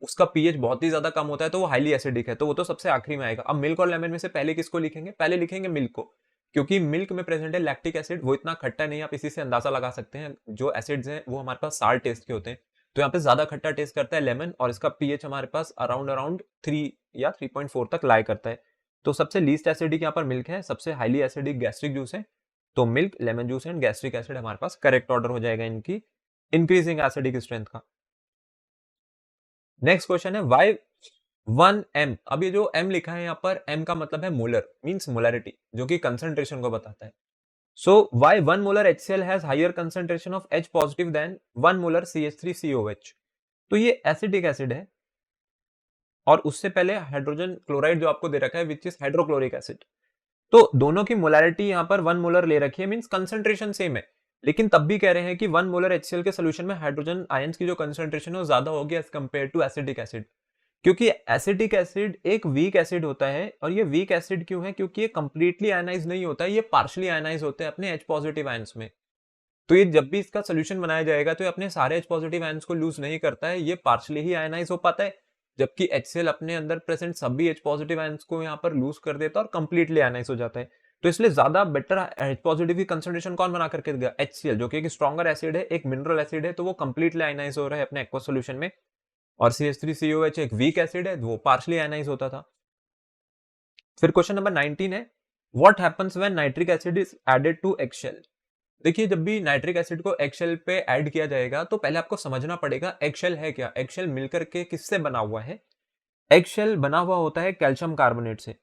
उसका पीएच बहुत ही ज्यादा कम होता है, तो वो हाईली एसिडिक है, तो वो तो सबसे आखिरी में आएगा। अब मिल्क और लेमन में से पहले किसको लिखेंगे? पहले लिखेंगे मिल्क को, क्योंकि मिल्क में प्रेजेंट है लैक्टिक एसिड, वो इतना खट्टा नहीं, आप इसी से अंदाजा लगा सकते हैं। जो एसिड्स हैं वो हमारे पास साल्ट टेस्ट के होते हैं, तो यहाँ पे ज्यादा खट्टा टेस्ट करता है लेमन, और इसका पीएच हमारे पास अराउंड 3 या 3.4 तक लाई करता है। तो सबसे लीस्ट एसिडिक यहाँ पर मिल्क है, सबसे हाईली एसिडिक गैस्ट्रिक जूस है। तो milk, lemon juice and gastric acid हमारे पास करेक्ट ऑर्डर हो जाएगा इनकी इंक्रीजिंग एसिडिक स्ट्रेंथ का। नेक्स्ट क्वेश्चन है वाई 1m। अब ये जो m लिखा है यहाँ पर, m का मतलब है मोलर, मींस मोलैरिटी, जो कि कंसंट्रेशन को बताता है। So why 1 molar HCl has higher concentration of H positive than 1 molar CH3COH। तो ये एसिडिक एसिड है और उससे पहले हाइड्रोजन क्लोराइड जो आपको दे रखा है विच इज हाइड्रोक्लोरिक एसिड। तो दोनों की मोलैरिटी यहाँ पर 1 मोलर ले रखी है, मींस कंसंट्रेशन सेम है, लेकिन तब भी कह रहे हैं कि 1 मोलर HCl के सोल्यूशन में हाइड्रोजन आयंस की जो कंसंट्रेशन है वो ज्यादा होगी as compare to acidic acid. क्योंकि एसिडिक एसिड एक वीक एसिड होता है, और ये वीक एसिड क्यों है? क्योंकि ये कंप्लीटली आयनाइज नहीं होता है, ये पार्शली आयनाइज होते हैं अपने H पॉजिटिव आयंस में। तो ये जब भी इसका सोल्यूशन बनाया जाएगा तो ये अपने सारे H पॉजिटिव आयंस को लूज नहीं करता है, ये पार्शली ही आयनाइज हो पाता है, जबकि HCl अपने अंदर प्रेजेंट सभी H पॉजिटिव आयंस को यहाँ पर लूज कर देता है और कंप्लीटली आयनाइज हो जाता है। तो इसलिए ज्यादा बेटर H पॉजिटिव की कंसंट्रेशन कौन बना करके देगा? HCl, जो कि एक स्ट्रॉन्गर एसिड है, एक मिनरल एसिड है, तो वो कंप्लीटली आयनाइज हो रहा है अपने एक्वस सोल्यूशन में। और CH3COH एक वीक एसिड है, वो पार्शली आयनाइज होता था। फिर क्वेश्चन नंबर 19 है what happens when nitric acid is added to eggshell. देखिए जब भी नाइट्रिक एसिड को एगशेल पे ऐड किया जाएगा तो पहले आपको समझना पड़ेगा एगशेल है क्या। एगशेल मिलकर के किससे बना हुआ है? एगशेल बना हुआ होता है कैल्शियम कार्बोनेट से।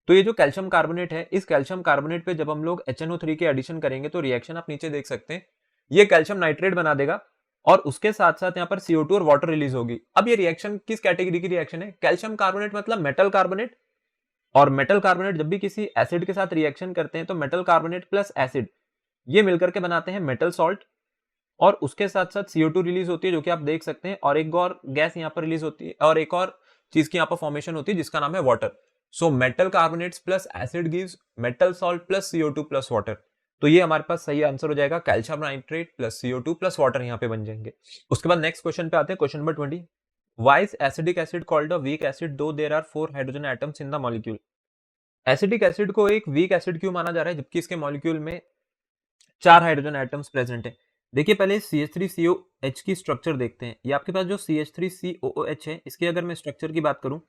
तो ये जो कैल्शियम कार्बोनेट है, इस कैल्शियम कार्बोनेट पे जब हम लोग HNO3 के एडिशन करेंगे तो रिएक्शन आप नीचे देख सकते हैं, ये कैल्शियम नाइट्रेट बना देगा और उसके साथ साथ यहाँ पर CO2 और वाटर रिलीज होगी। अब ये रिएक्शन किस कैटेगरी की रिएक्शन है? कैल्शियम कार्बोनेट मतलब मेटल कार्बोनेट, और मेटल कार्बोनेट जब भी किसी एसिड के साथ रिएक्शन करते हैं तो मेटल कार्बोनेट प्लस एसिड ये मिलकर के बनाते हैं मेटल सॉल्ट, और उसके साथ साथ CO2 रिलीज होती है जो कि आप देख सकते हैं, और एक और गैस यहाँ पर रिलीज होती है, और एक और चीज की यहाँ पर फॉर्मेशन होती है जिसका नाम है water. So metal carbonates plus acid gives metal salt plus CO2 plus water. तो ये हमारे पास सही आंसर हो जाएगा, calcium nitrate plus CO2 plus water यहाँ पे बन जाएंगे। उसके बाद नेक्स्ट क्वेश्चन पे आते हैं, question number 20। Why is acidic acid called a weak acid though there are 4 hydrogen atoms in the molecule? Acidic acid को एक वीक एसिड क्यों माना जा रहा है जबकि इसके मॉलिक्यूल में 4 हाइड्रोजन एटम्स प्रेजेंट है? देखिए पहले CH3COH की स्ट्रक्चर देखते हैं। ये आपके पास जो CH3COOH है, इसकी अगर मैं स्ट्रक्चर की बात करूं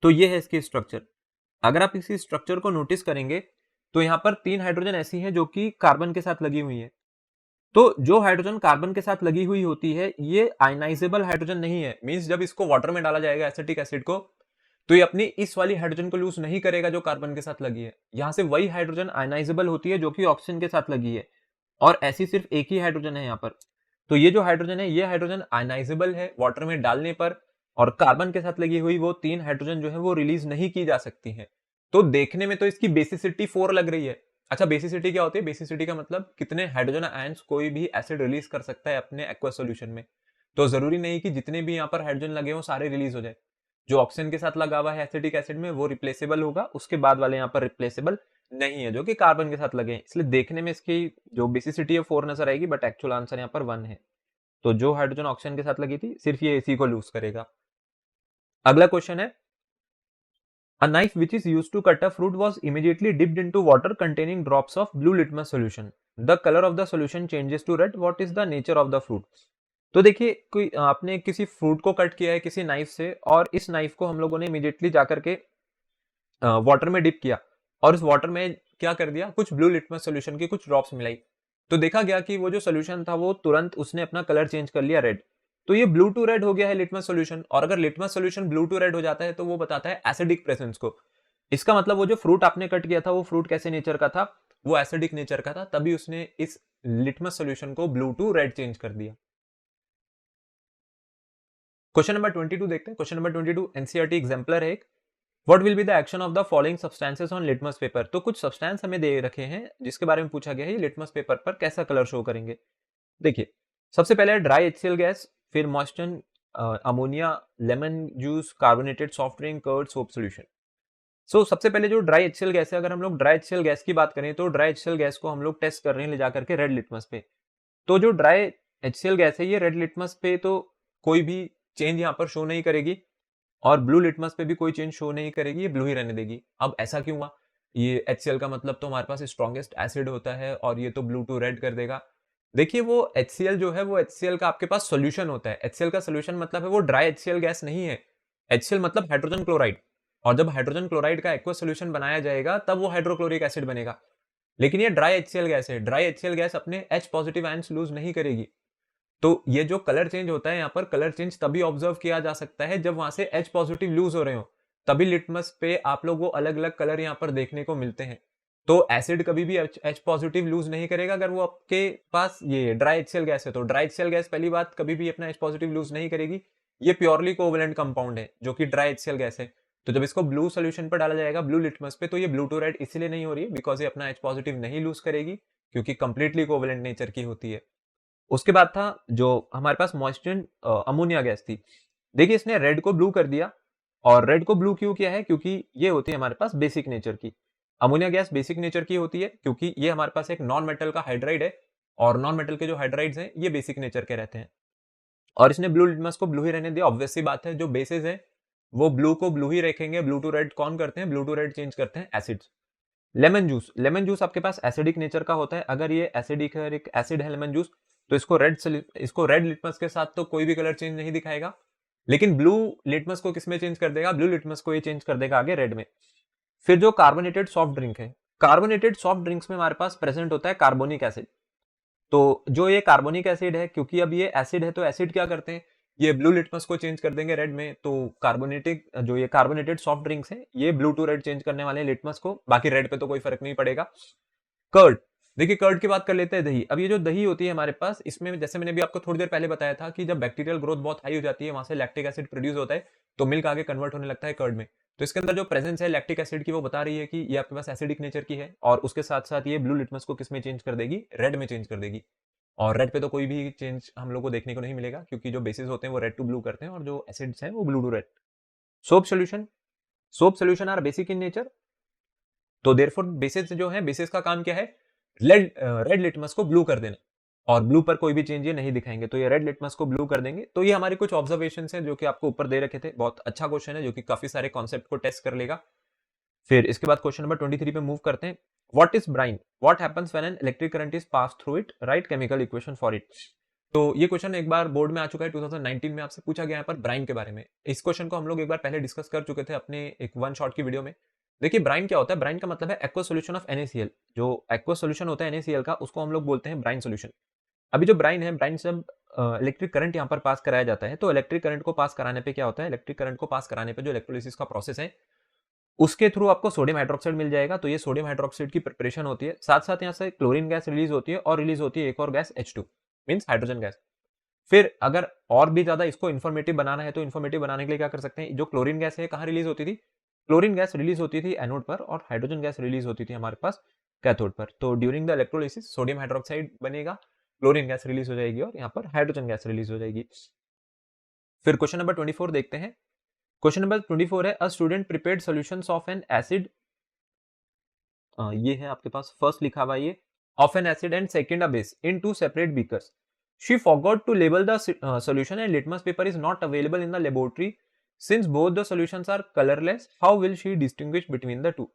तो ये है इसकी स्ट्रक्चर। अगर आप इसी स्ट्रक्चर को नोटिस करेंगे तो यहाँ पर 3 हाइड्रोजन ऐसी हैं जो कि कार्बन के साथ लगी हुई है। तो जो हाइड्रोजन कार्बन के साथ लगी हुई होती है ये आयनाइजेबल हाइड्रोजन नहीं है। मींस जब इसको वाटर में डाला जाएगा एसिटिक एसिड को, तो ये अपनी इस वाली हाइड्रोजन को लूज नहीं करेगा जो कार्बन के साथ लगी है। यहां से वही हाइड्रोजन आयनाइजेबल होती है जो कि ऑक्सीजन के साथ लगी है, और ऐसी सिर्फ एक ही हाइड्रोजन है यहाँ पर। तो ये जो हाइड्रोजन है, ये हाइड्रोजन आयनाइजेबल है वाटर में डालने पर, और कार्बन के साथ लगी हुई वो 3 हाइड्रोजन जो है वो रिलीज नहीं की जा सकती है। तो देखने में तो इसकी बेसिसिटी 4 लग रही है। अच्छा, बेसिसिटी क्या होती है? बेसिसिटी का मतलब कितने हाइड्रोजन आयंस कोई भी एसिड रिलीज कर सकता है अपने एक्वस सॉल्यूशन में। तो जरूरी नहीं कि जितने भी यहाँ पर हाइड्रोजन लगे हो सारे रिलीज हो जाए। जो ऑक्सीजन के साथ लगा हुआ है एसिटिक एसिड में वो रिप्लेसेबल होगा, उसके बाद वाले यहाँ पर रिप्लेसेबल नहीं है जो कि कार्बन के साथ लगे हैं। इसलिए देखने में इसकी जो बेसिसिटी है 4 नजर आएगी, बट एक्चुअल आंसर यहाँ पर 1 है। तो जो हाइड्रोजन ऑक्सीजन के साथ लगी थी सिर्फ ये इसी को लूज करेगा। अगला क्वेश्चन है, A knife which is used to cut a fruit was immediately dipped into water containing drops of blue litmus solution. The color of the solution changes to red. What is the nature of the fruit? तो देखिए, कोई आपने किसी फ्रूट को कट किया है किसी नाइफ से, और इस नाइफ को हम लोगों ने इमीडिएटली जाकर के वाटर में डिप किया, और इस वाटर में क्या कर दिया, कुछ ब्लू लिटमस सोल्यूशन की कुछ ड्रॉप्स मिलाई। तो देखा गया कि वो जो सोल्यूशन था वो तुरंत उसने अपना कलर चेंज कर लिया रेड। तो ये ब्लू टू रेड हो गया है लिटमस सोल्यूशन, और अगर litmus solution blue to red हो जाता है तो वो बताता है एसिडिक प्रेजेंस को। इसका मतलब वो जो फ्रूट आपने कट किया था वो फ्रूट कैसे नेचर का था, वो एसिडिक नेचर का था, तभी उसने इस लिटमस सोल्यूशन को ब्लू टू रेड चेंज कर दिया। क्वेश्चन नंबर 22 देखते हैं। क्वेश्चन नंबर 22 एनसीईआरटी एग्जाम्पलर है एक। What will be the action of the following substances on litmus paper? तो कुछ सब्सटेंस हमें दे रखे हैं जिसके बारे में पूछा गया है, लिटमस पेपर पर कैसा कलर शो करेंगे। देखिए, सबसे पहले ड्राई HCl गैस, फिर moisture, ammonia, lemon juice, carbonated soft drink, curd, soap solution. So सबसे पहले जो ड्राई HCl गैस है, अगर हम लोग ड्राई HCl गैस की बात करें तो ड्राई HCl गैस को हम लोग टेस्ट कर रहे हैं ले जाकर के रेड लिटमस पे। तो जो ड्राई HCl गैस है ये रेड लिटमस पे तो कोई भी चेंज यहाँ पर शो नहीं करेगी, और ब्लू लिटमस पे भी कोई चेंज शो नहीं करेगी, ये ब्लू ही रहने देगी। अब ऐसा क्यों हुआ? ये HCl का मतलब तो हमारे पास स्ट्रॉन्गेस्ट एसिड होता है, और ये तो ब्लू टू रेड कर देगा। देखिए, वो HCl जो है वो HCl का आपके पास सोल्यूशन होता है। HCl का सोल्यूशन मतलब है वो ड्राई HCl गैस नहीं है। HCl मतलब हाइड्रोजन क्लोराइड, और जब हाइड्रोजन क्लोराइड का एक्वस सोल्यूशन बनाया जाएगा तब वो हाइड्रोक्लोरिक एसिड बनेगा। लेकिन ये ड्राई HCl गैस है। ड्राई HCl गैस अपने H पॉजिटिव आयंस लूज नहीं करेगी। तो ये जो कलर चेंज होता है यहाँ पर, कलर चेंज तभी ऑब्जर्व किया जा सकता है जब वहां से H पॉजिटिव लूज हो रहे हो, तभी लिटमस पे आप लोग वो अलग अलग कलर यहाँ पर देखने को मिलते हैं। तो एसिड कभी भी H पॉजिटिव लूज नहीं करेगा अगर वो आपके पास ये ड्राई HCl गैस है। तो ड्राई HCl गैस पहली बात कभी भी अपना H पॉजिटिव लूज नहीं करेगी। ये प्योरली कोवेलेंट कंपाउंड है जो कि ड्राई HCl गैस है। तो जब इसको ब्लू सोल्यूशन पर डाला जाएगा ब्लू लिटमस पे, तो ये ब्लू टू रेड इसलिए नहीं हो रही है बिकॉज ये अपना H पॉजिटिव नहीं लूज करेगी, क्योंकि कंप्लीटली कोवेलेंट नेचर की होती है। उसके बाद था जो हमारे पास मॉइस्चर अमोनिया गैस थी। देखिए, इसने रेड को ब्लू कर दिया, और रेड को ब्लू क्यों किया है? क्योंकि ये होती है हमारे पास बेसिक नेचर की। अमोनिया गैस बेसिक नेचर की होती है क्योंकि ये हमारे पास एक नॉन मेटल का हाइड्राइड है, और नॉन मेटल के जो हाइड्राइड्स हैं ये बेसिक नेचर के रहते हैं। और इसने ब्लू लिटमस को ब्लू ही रहने दिया। ऑब्वियस सी बात है, जो बेसिस है वो ब्लू को ब्लू ही रखेंगे। ब्लू टू रेड कौन करते हैं? ब्लू टू रेड चेंज करते हैं acids. Lemon juice, lemon juice आपके पास एसिडिक नेचर का होता है। अगर ये एसिडिक है, एक एसिड है लेमन जूस, तो इसको रेड लिटमस के साथ तो कोई भी कलर चेंज नहीं दिखाएगा, लेकिन ब्लू लिटमस को किसमें चेंज कर देगा? ब्लू लिटमस को ये चेंज कर देगा आगे रेड में। फिर जो कार्बोनेटेड सॉफ्ट ड्रिंक है, कार्बोनेटेड सॉफ्ट ड्रिंक्स में हमारे पास प्रेजेंट होता है कार्बोनिक एसिड। तो जो ये कार्बोनिक एसिड है, क्योंकि अब ये एसिड है तो एसिड क्या करते हैं, ये ब्लू लिटमस को चेंज कर देंगे रेड में। तो कार्बोनेटिक जो ये कार्बोनेटेड सॉफ्ट ड्रिंक्स हैं ये ब्लू टू रेड चेंज करने वाले हैं लिटमस को, बाकी रेड पे तो कोई फर्क नहीं पड़ेगा। कर्ड, देखिए कर्ड की बात कर लेते हैं। दही, अब ये जो दही होती है हमारे पास, इसमें जैसे मैंने भी आपको थोड़ी देर पहले बताया था कि जब बैक्टीरियल ग्रोथ बहुत हाई हो जाती है वहां से लैक्टिक एसिड प्रोड्यूस होता है, तो मिल्क आगे कन्वर्ट होने लगता है कर्ड में। तो इसके अंदर जो प्रेजेंस है लैक्टिक एसिड की वो बता रही है कि ये आपके पास एसिडिक नेचर की है, और उसके साथ साथ ये ब्लू लिटमस को किसमें चेंज कर देगी? रेड में चेंज कर देगी। और रेड पे तो कोई भी चेंज हम लोग को देखने को नहीं मिलेगा, क्योंकि जो बेसिस होते हैं वो रेड टू ब्लू करते हैं और जो एसिड्स हैं वो blue to red. Soap solution are basic in nature, तो देयरफॉर बेसिस जो है, बेसिस का काम क्या है, रेड लिटमस को ब्लू कर देना, और ब्लू पर कोई भी चेंज ये नहीं दिखाएंगे, तो ये रेड लिटमस को ब्लू कर देंगे। तो ये हमारे कुछ ऑब्जर्वेशन हैं जो कि आपको ऊपर दे रखे थे। बहुत अच्छा क्वेश्चन है जो कि काफी सारे कॉन्सेप्ट को टेस्ट कर लेगा। फिर इसके बाद क्वेश्चन नंबर 23 पे मूव करते हैं। What is brine, what happens when an electric current is pass through it, write chemical equation for it. तो ये क्वेश्चन एक बार बोर्ड में आ चुका है, 2019 में आपसे पूछा गया है पर ब्राइन के बारे में। इस क्वेश्चन को हम लोग एक बार पहले डिस्कस कर चुके थे अपने एक वन शॉट की वीडियो में। देखिए ब्राइन क्या होता है, ब्राइन का मतलब है एक्वा सोल्यूशन ऑफ NaCl। जो एक्वा सोल्यूशन होता है NaCl का, उसको हम लोग बोलते हैं ब्राइन सोल्यूशन। अभी जो ब्राइन है, ब्राइन से इलेक्ट्रिक करंट यहाँ पर पास कराया जाता है, तो इलेक्ट्रिक करंट को पास कराने पे क्या होता है, इलेक्ट्रिक करंट को पास कराने पे जो इलेक्ट्रोलिसिस का प्रोसेस है उसके थ्रू आपको सोडियम हाइड्रोक्साइड मिल जाएगा। तो ये सोडियम हाइड्रोक्साइड की प्रिपरेशन होती है, साथ साथ यहाँ से क्लोरीन गैस रिलीज होती है, और रिलीज होती है एक और gas H2 means hydrogen gas. फिर अगर और भी ज्यादा इसको इन्फॉर्मेटिव बनाना है, तो इन्फॉर्मेटिव बनाने के लिए क्या कर सकते हैं, जो क्लोरीन गैस है कहाँ रिलीज होती थी, क्लोरीन गैस रिलीज होती थी एनोड पर, और हाइड्रोजन गैस रिलीज होती थी हमारे पास कैथोड पर। तो during the electrolysis sodium hydroxide बनेगा, क्लोरीन गैस रिलीज हो जाएगी, और यहाँ पर हाइड्रोजन गैस रिलीज हो जाएगी। फिर क्वेश्चन नंबर 24 देखते हैं। क्वेश्चन नंबर 24 है, a student prepared solutions of an acid, ये है आपके पास फर्स्ट लिखा हुआ ये, of an acid and second a base in two separate beakers. She forgot to label the solution and litmus paper is not available in the laboratory since both the solutions are colorless. How will she distinguish between the two?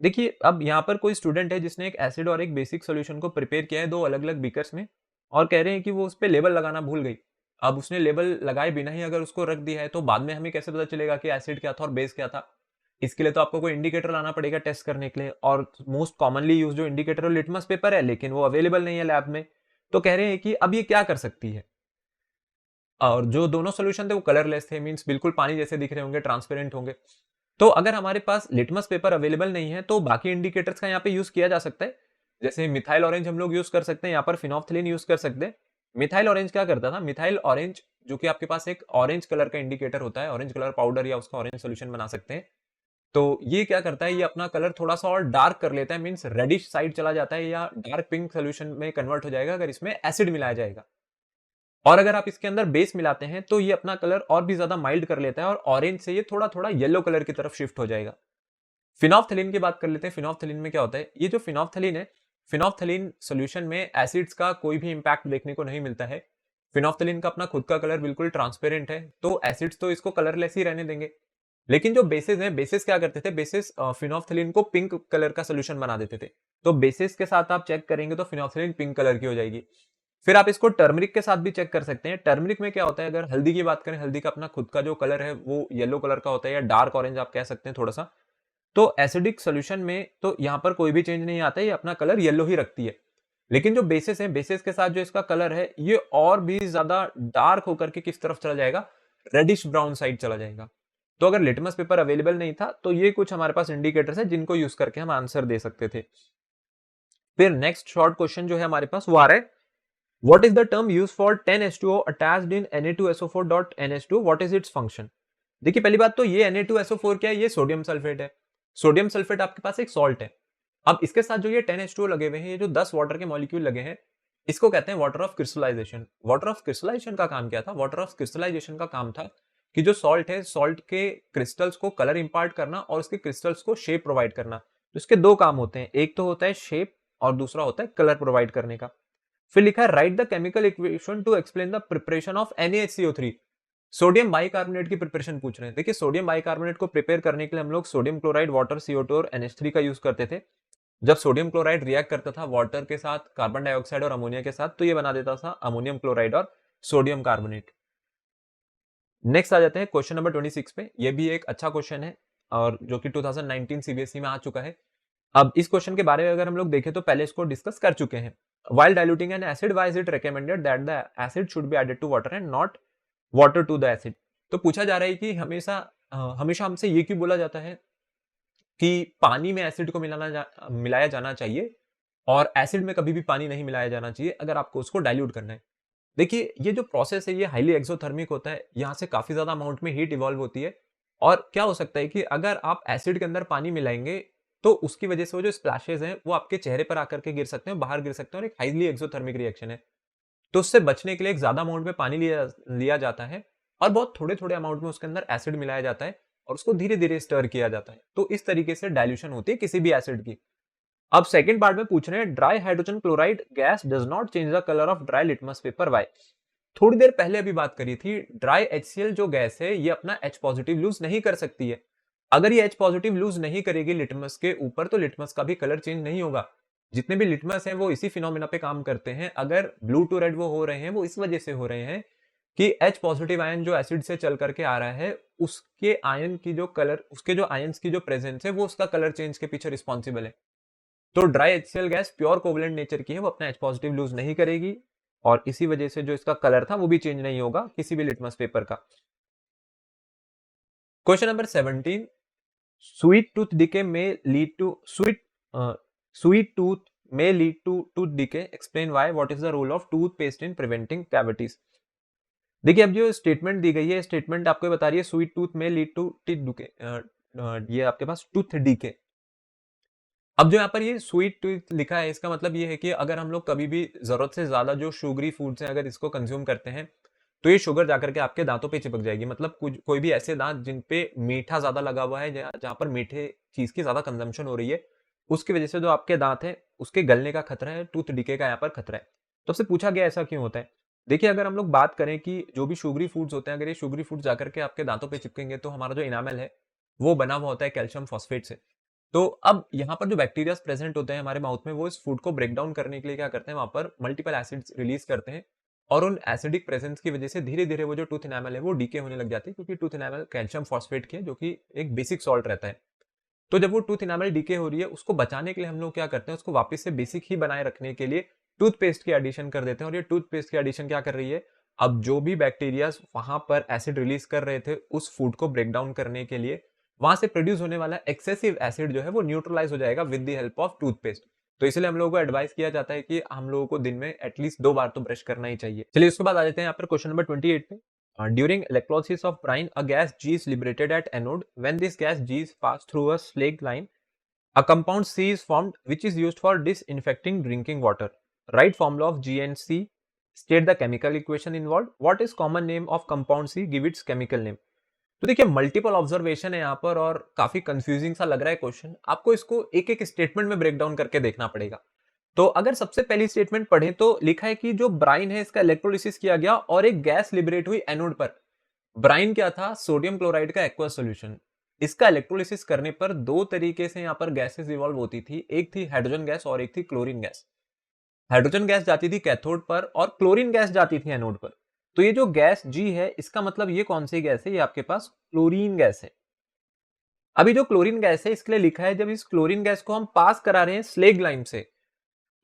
देखिए अब यहाँ पर कोई स्टूडेंट है जिसने एक एसिड और एक बेसिक सॉल्यूशन को प्रिपेयर किया है दो अलग अलग बीकर्स में, और कह रहे हैं कि वो उस पर लेबल लगाना भूल गई। अब उसने लेबल लगाए बिना ही अगर उसको रख दिया है, तो बाद में हमें कैसे पता चलेगा कि एसिड क्या था और बेस क्या था। इसके लिए तो आपको कोई इंडिकेटर लाना पड़ेगा टेस्ट करने के लिए, और मोस्ट कॉमनली यूज जो इंडिकेटर है लिटमस पेपर है, लेकिन वो अवेलेबल नहीं है लैब में। तो कह रहे हैं कि अब ये क्या कर सकती है, और जो दोनों सोल्यूशन थे वो कलरलेस थे, मींस बिल्कुल पानी जैसे दिख रहे होंगे, ट्रांसपेरेंट होंगे। तो अगर हमारे पास लिटमस पेपर अवेलेबल नहीं है, तो बाकी इंडिकेटर्स का यहाँ पे यूज किया जा सकता है। जैसे मिथाइल ऑरेंज हम लोग यूज कर सकते हैं, यहाँ पर फिनोफ्थिलीन यूज कर सकते हैं। मिथाइल ऑरेंज क्या करता था, मिथाइल ऑरेंज जो कि आपके पास एक ऑरेंज कलर का इंडिकेटर होता है, ऑरेंज कलर पाउडर या उसका ऑरेंज सोल्यूशन बना सकते हैं। तो ये क्या करता है, ये अपना कलर थोड़ा सा और डार्क कर लेता है, मींस रेडिश साइड चला जाता है, या डार्क पिंक सोल्यूशन में कन्वर्ट हो जाएगा अगर इसमें एसिड मिलाया जाएगा। और अगर आप इसके अंदर बेस मिलाते हैं, तो ये अपना कलर और भी ज्यादा माइल्ड कर लेता है, और ऑरेंज से ये थोड़ा थोड़ा येलो कलर की तरफ शिफ्ट हो जाएगा। फिनोफ्थिलीन की बात कर लेते हैं। फिनोफ्थिलीन में क्या होता है, ये जो फिनोफ्थिलीन है, फिनोफ्थिलीन सोल्यूशन में एसिड्स का कोई भी इंपैक्ट देखने को नहीं मिलता है। फिनोफ्थिलीन का अपना खुद का कलर बिल्कुल ट्रांसपेरेंट है, तो एसिड्स तो इसको कलरलेस ही रहने देंगे। लेकिन जो बेसिस हैं, बेसिस क्या करते थे, बेसिस फिनोफ्थिलीन को पिंक कलर का सोल्यूशन बना देते थे। तो बेसिस के साथ आप चेक करेंगे तो फिनोफ्थिलीन पिंक कलर की हो जाएगी। फिर आप इसको टर्मरिक के साथ भी चेक कर सकते हैं। टर्मरिक में क्या होता है, अगर हल्दी की बात करें, हल्दी का अपना खुद का जो कलर है वो येलो कलर का होता है, या डार्क ऑरेंज आप कह सकते हैं थोड़ा सा। तो एसिडिक सोल्यूशन में तो यहाँ पर कोई भी चेंज नहीं आता है, ये अपना कलर येलो ही रखती है। लेकिन जो बेसिस है, बेसिस के साथ जो इसका कलर है, ये और भी ज्यादा डार्क होकर के किस तरफ चला जाएगा, रेडिश ब्राउन साइड चला जाएगा। तो अगर लिटमस पेपर अवेलेबल नहीं था, तो ये कुछ हमारे पास इंडिकेटर्स है जिनको यूज करके हम आंसर दे सकते थे। फिर नेक्स्ट शॉर्ट क्वेश्चन जो है हमारे पास वो आ रहा है, what is the term use for 10H2O attached in Na2SO4.NH2, what is its function. देखिए पहली बात तो ये Na2SO4 क्या है, ये सोडियम सल्फेट है। सोडियम सल्फेट आपके पास एक सॉल्ट है। अब इसके साथ जो ये 10H2O लगे हुए हैं, ये जो 10 वाटर के मॉलिक्यूल लगे हैं, इसको कहते हैं water of crystallization. Water of crystallization का काम क्या था, वाटर ऑफ क्रिस्टलाइजेशन का काम था कि जो सॉल्ट है, सॉल्ट के क्रिस्टल्स को कलर इंपार्ट करना और उसके क्रिस्टल्स को शेप प्रोवाइड करना। तो इसके दो काम होते हैं, एक तो होता है शेप और दूसरा होता है कलर प्रोवाइड करने का। फिर लिखा है, right the chemical equation two explain the preparation of NaHCO3। Sodium bicarbonate की प्रिपरेशन पूछ रहे हैं। देखिए सोडियम बाइकार्बोनेट को प्रिपेयर करने के लिए हम लोग सोडियम क्लोराइड, वाटर, CO2 और NH3 का यूज करते थे। जब सोडियम क्लोराइड रिएक्ट करता था वाटर के साथ, कार्बन डाइऑक्साइड और अमोनिया के साथ, तो ये बना देता था अमोनियम क्लोराइड और सोडियम कार्बोनेट। नेक्स्ट आ जाते हैं क्वेश्चन नंबर 26 पे। ये भी एक अच्छा क्वेश्चन है और जो कि 2019 CBSE में आ चुका है। अब इस क्वेश्चन के बारे में अगर हम लोग देखें तो पहले इसको डिस्कस कर चुके हैं। While diluting an acid, why is it recommended that the acid should be added to water and not water to the acid? तो पूछा जा रहा है कि हमेशा हमसे ये क्यों बोला जाता है कि पानी में एसिड को मिलाया जाना चाहिए, और एसिड में कभी भी पानी नहीं मिलाया जाना चाहिए अगर आपको उसको डाइल्यूट करना है। देखिए ये जो प्रोसेस है ये हाईली एक्सोथर्मिक होता है, यहाँ से काफी ज्यादा अमाउंट में हीट इवॉल्व होती है। और क्या हो सकता है कि अगर आप एसिड के अंदर पानी मिलाएंगे, तो उसकी वजह से वो जो स्प्लैशेस हैं वो आपके चेहरे पर आकर के गिर सकते हैं, बाहर गिर सकते हैं, और एक हाईली एक्सोथर्मिक रिएक्शन है। तो उससे बचने के लिए एक ज्यादा अमाउंट में पानी लिया जाता है और बहुत थोड़े थोड़े अमाउंट में उसके अंदर एसिड मिलाया जाता है और उसको धीरे धीरे स्टर किया जाता है। तो इस तरीके से डाइल्यूशन होती है किसी भी एसिड की। अब सेकंड पार्ट में पूछ रहे हैं, dry hydrogen chloride gas does not change the colour of dry litmus paper, why? थोड़ी देर पहले अभी बात करी थी, ड्राई HCl जो गैस है ये अपना H पॉजिटिव लूज नहीं कर सकती है। अगर ये H पॉजिटिव लूज नहीं करेगी लिटमस के ऊपर तो लिटमस का भी कलर चेंज नहीं होगा। जितने भी लिटमस हैं वो इसी फिनोमेना पे काम करते हैं। अगर ब्लू टू रेड वो हो रहे हैं वो इस वजह से हो रहे हैं कि H पॉजिटिव आयन जो एसिड से चल करके आ रहा है उसके आयन की जो कलर, उसके जो आयंस की जो प्रेजेंस है वो उसका कलर चेंज के पीछे रिस्पॉन्सिबल है। तो dry HCl gas pure covalent nature की है, वो अपना H पॉजिटिव लूज नहीं करेगी और इसी वजह से जो इसका कलर था वो भी चेंज नहीं होगा किसी भी लिटमस पेपर का। Question number 17, sweet tooth decay में lead to sweet tooth may lead to tooth decay, explain why, what is the role of toothpaste in preventing cavities? देखिए अब जो स्टेटमेंट दी गई है, स्टेटमेंट आपको बता रही है स्वीट टूथ में लीड टू टीथ डीके, ये आपके पास टूथ डीके। अब जो यहाँ पर ये स्वीट टूथ लिखा है इसका मतलब ये है कि अगर हम लोग कभी भी जरूरत से ज्यादा जो शुगरी फूड्स हैं अगर इसको कंज्यूम करते हैं तो ये शुगर जाकर के आपके दांतों पे चिपक जाएगी। मतलब कुछ कोई भी ऐसे दांत जिन पे मीठा ज्यादा लगा हुआ है, जहाँ पर मीठे चीज की ज्यादा कंजम्पशन हो रही है, उसकी वजह से जो आपके दांत है उसके गलने का खतरा है, टूथ डिके का यहाँ पर खतरा है। तो आपसे पूछा गया ऐसा क्यों होता है। देखिए अगर हम लोग बात करें कि जो भी शुगरी फूड्स होते हैं, अगर ये शुगरी फूड्स जाकर के आपके दांतों पे चिपकेंगे तो हमारा जो इनामल है वो बना हुआ होता है कैल्शियम फॉस्फेट से। तो अब यहाँ पर जो बैक्टीरियाज प्रेजेंट होते हैं हमारे माउथ में वो इस फूड को ब्रेक डाउन करने के लिए क्या करते हैं, वहां पर मल्टीपल एसिड्स रिलीज करते हैं और उन एसिडिक प्रेजेंस की वजह से धीरे धीरे वो जो टूथ इनामल है वो डीके होने लग जाती है, क्योंकि टूथ इनामल कैल्शियम फॉस्फेट की है जो कि एक बेसिक सॉल्ट रहता है। तो जब वो टूथ इनामल डीके हो रही है उसको बचाने के लिए हम लोग क्या करते हैं, उसको वापस से बेसिक ही बनाए रखने के लिए टूथपेस्ट की एडिशन कर देते हैं। और ये टूथपेस्ट की एडिशन क्या कर रही है, अब जो भी बैक्टीरिया वहां पर एसिड रिलीज कर रहे थे उस फूड को ब्रेक डाउन करने के लिए, वहां से प्रोड्यूस होने वाला एक्सेसिव एसिड जो है वो न्यूट्रलाइज हो जाएगा with the help of toothpaste. तो इसलिए हम लोगों को एडवाइस किया जाता है कि हम लोगों को दिन में एटलीस्ट 2 बार तो ब्रश करना ही चाहिए। चलिए उसके बाद आ जाते हैं यहाँ पर क्वेश्चन नंबर 28 पे। During electrolysis of brine, a gas G is liberated at anode. When this gas G is passed through a slag line, a compound C is formed, which is used for disinfecting drinking water. Write formula of G and C. State the chemical equation involved. What is common name of compound C? Give its chemical name. तो देखिए मल्टीपल ऑब्जर्वेशन है यहाँ पर और काफी कंफ्यूजिंग सा लग रहा है क्वेश्चन। आपको इसको एक एक स्टेटमेंट में ब्रेक डाउन करके देखना पड़ेगा। तो अगर सबसे पहली स्टेटमेंट पढ़ें तो लिखा है कि जो ब्राइन है इसका इलेक्ट्रोलिसिस किया गया और एक गैस लिबरेट हुई एनोड पर। ब्राइन क्या था, सोडियम क्लोराइड का एक्वा सॉल्यूशन। इसका इलेक्ट्रोलिसिस करने पर दो तरीके से यहाँ पर गैसेस इवॉल्व होती थी, एक थी हाइड्रोजन गैस और एक थी क्लोरीन गैस। हाइड्रोजन गैस जाती थी कैथोड पर और क्लोरीन गैस जाती थी एनोड पर। तो ये जो गैस जी है इसका मतलब ये कौन सी गैस है, ये आपके पास क्लोरीन गैस है। अभी जो क्लोरीन गैस है इसके लिए लिखा है जब इस क्लोरीन गैस को हम पास करा रहे हैं स्लेग लाइन से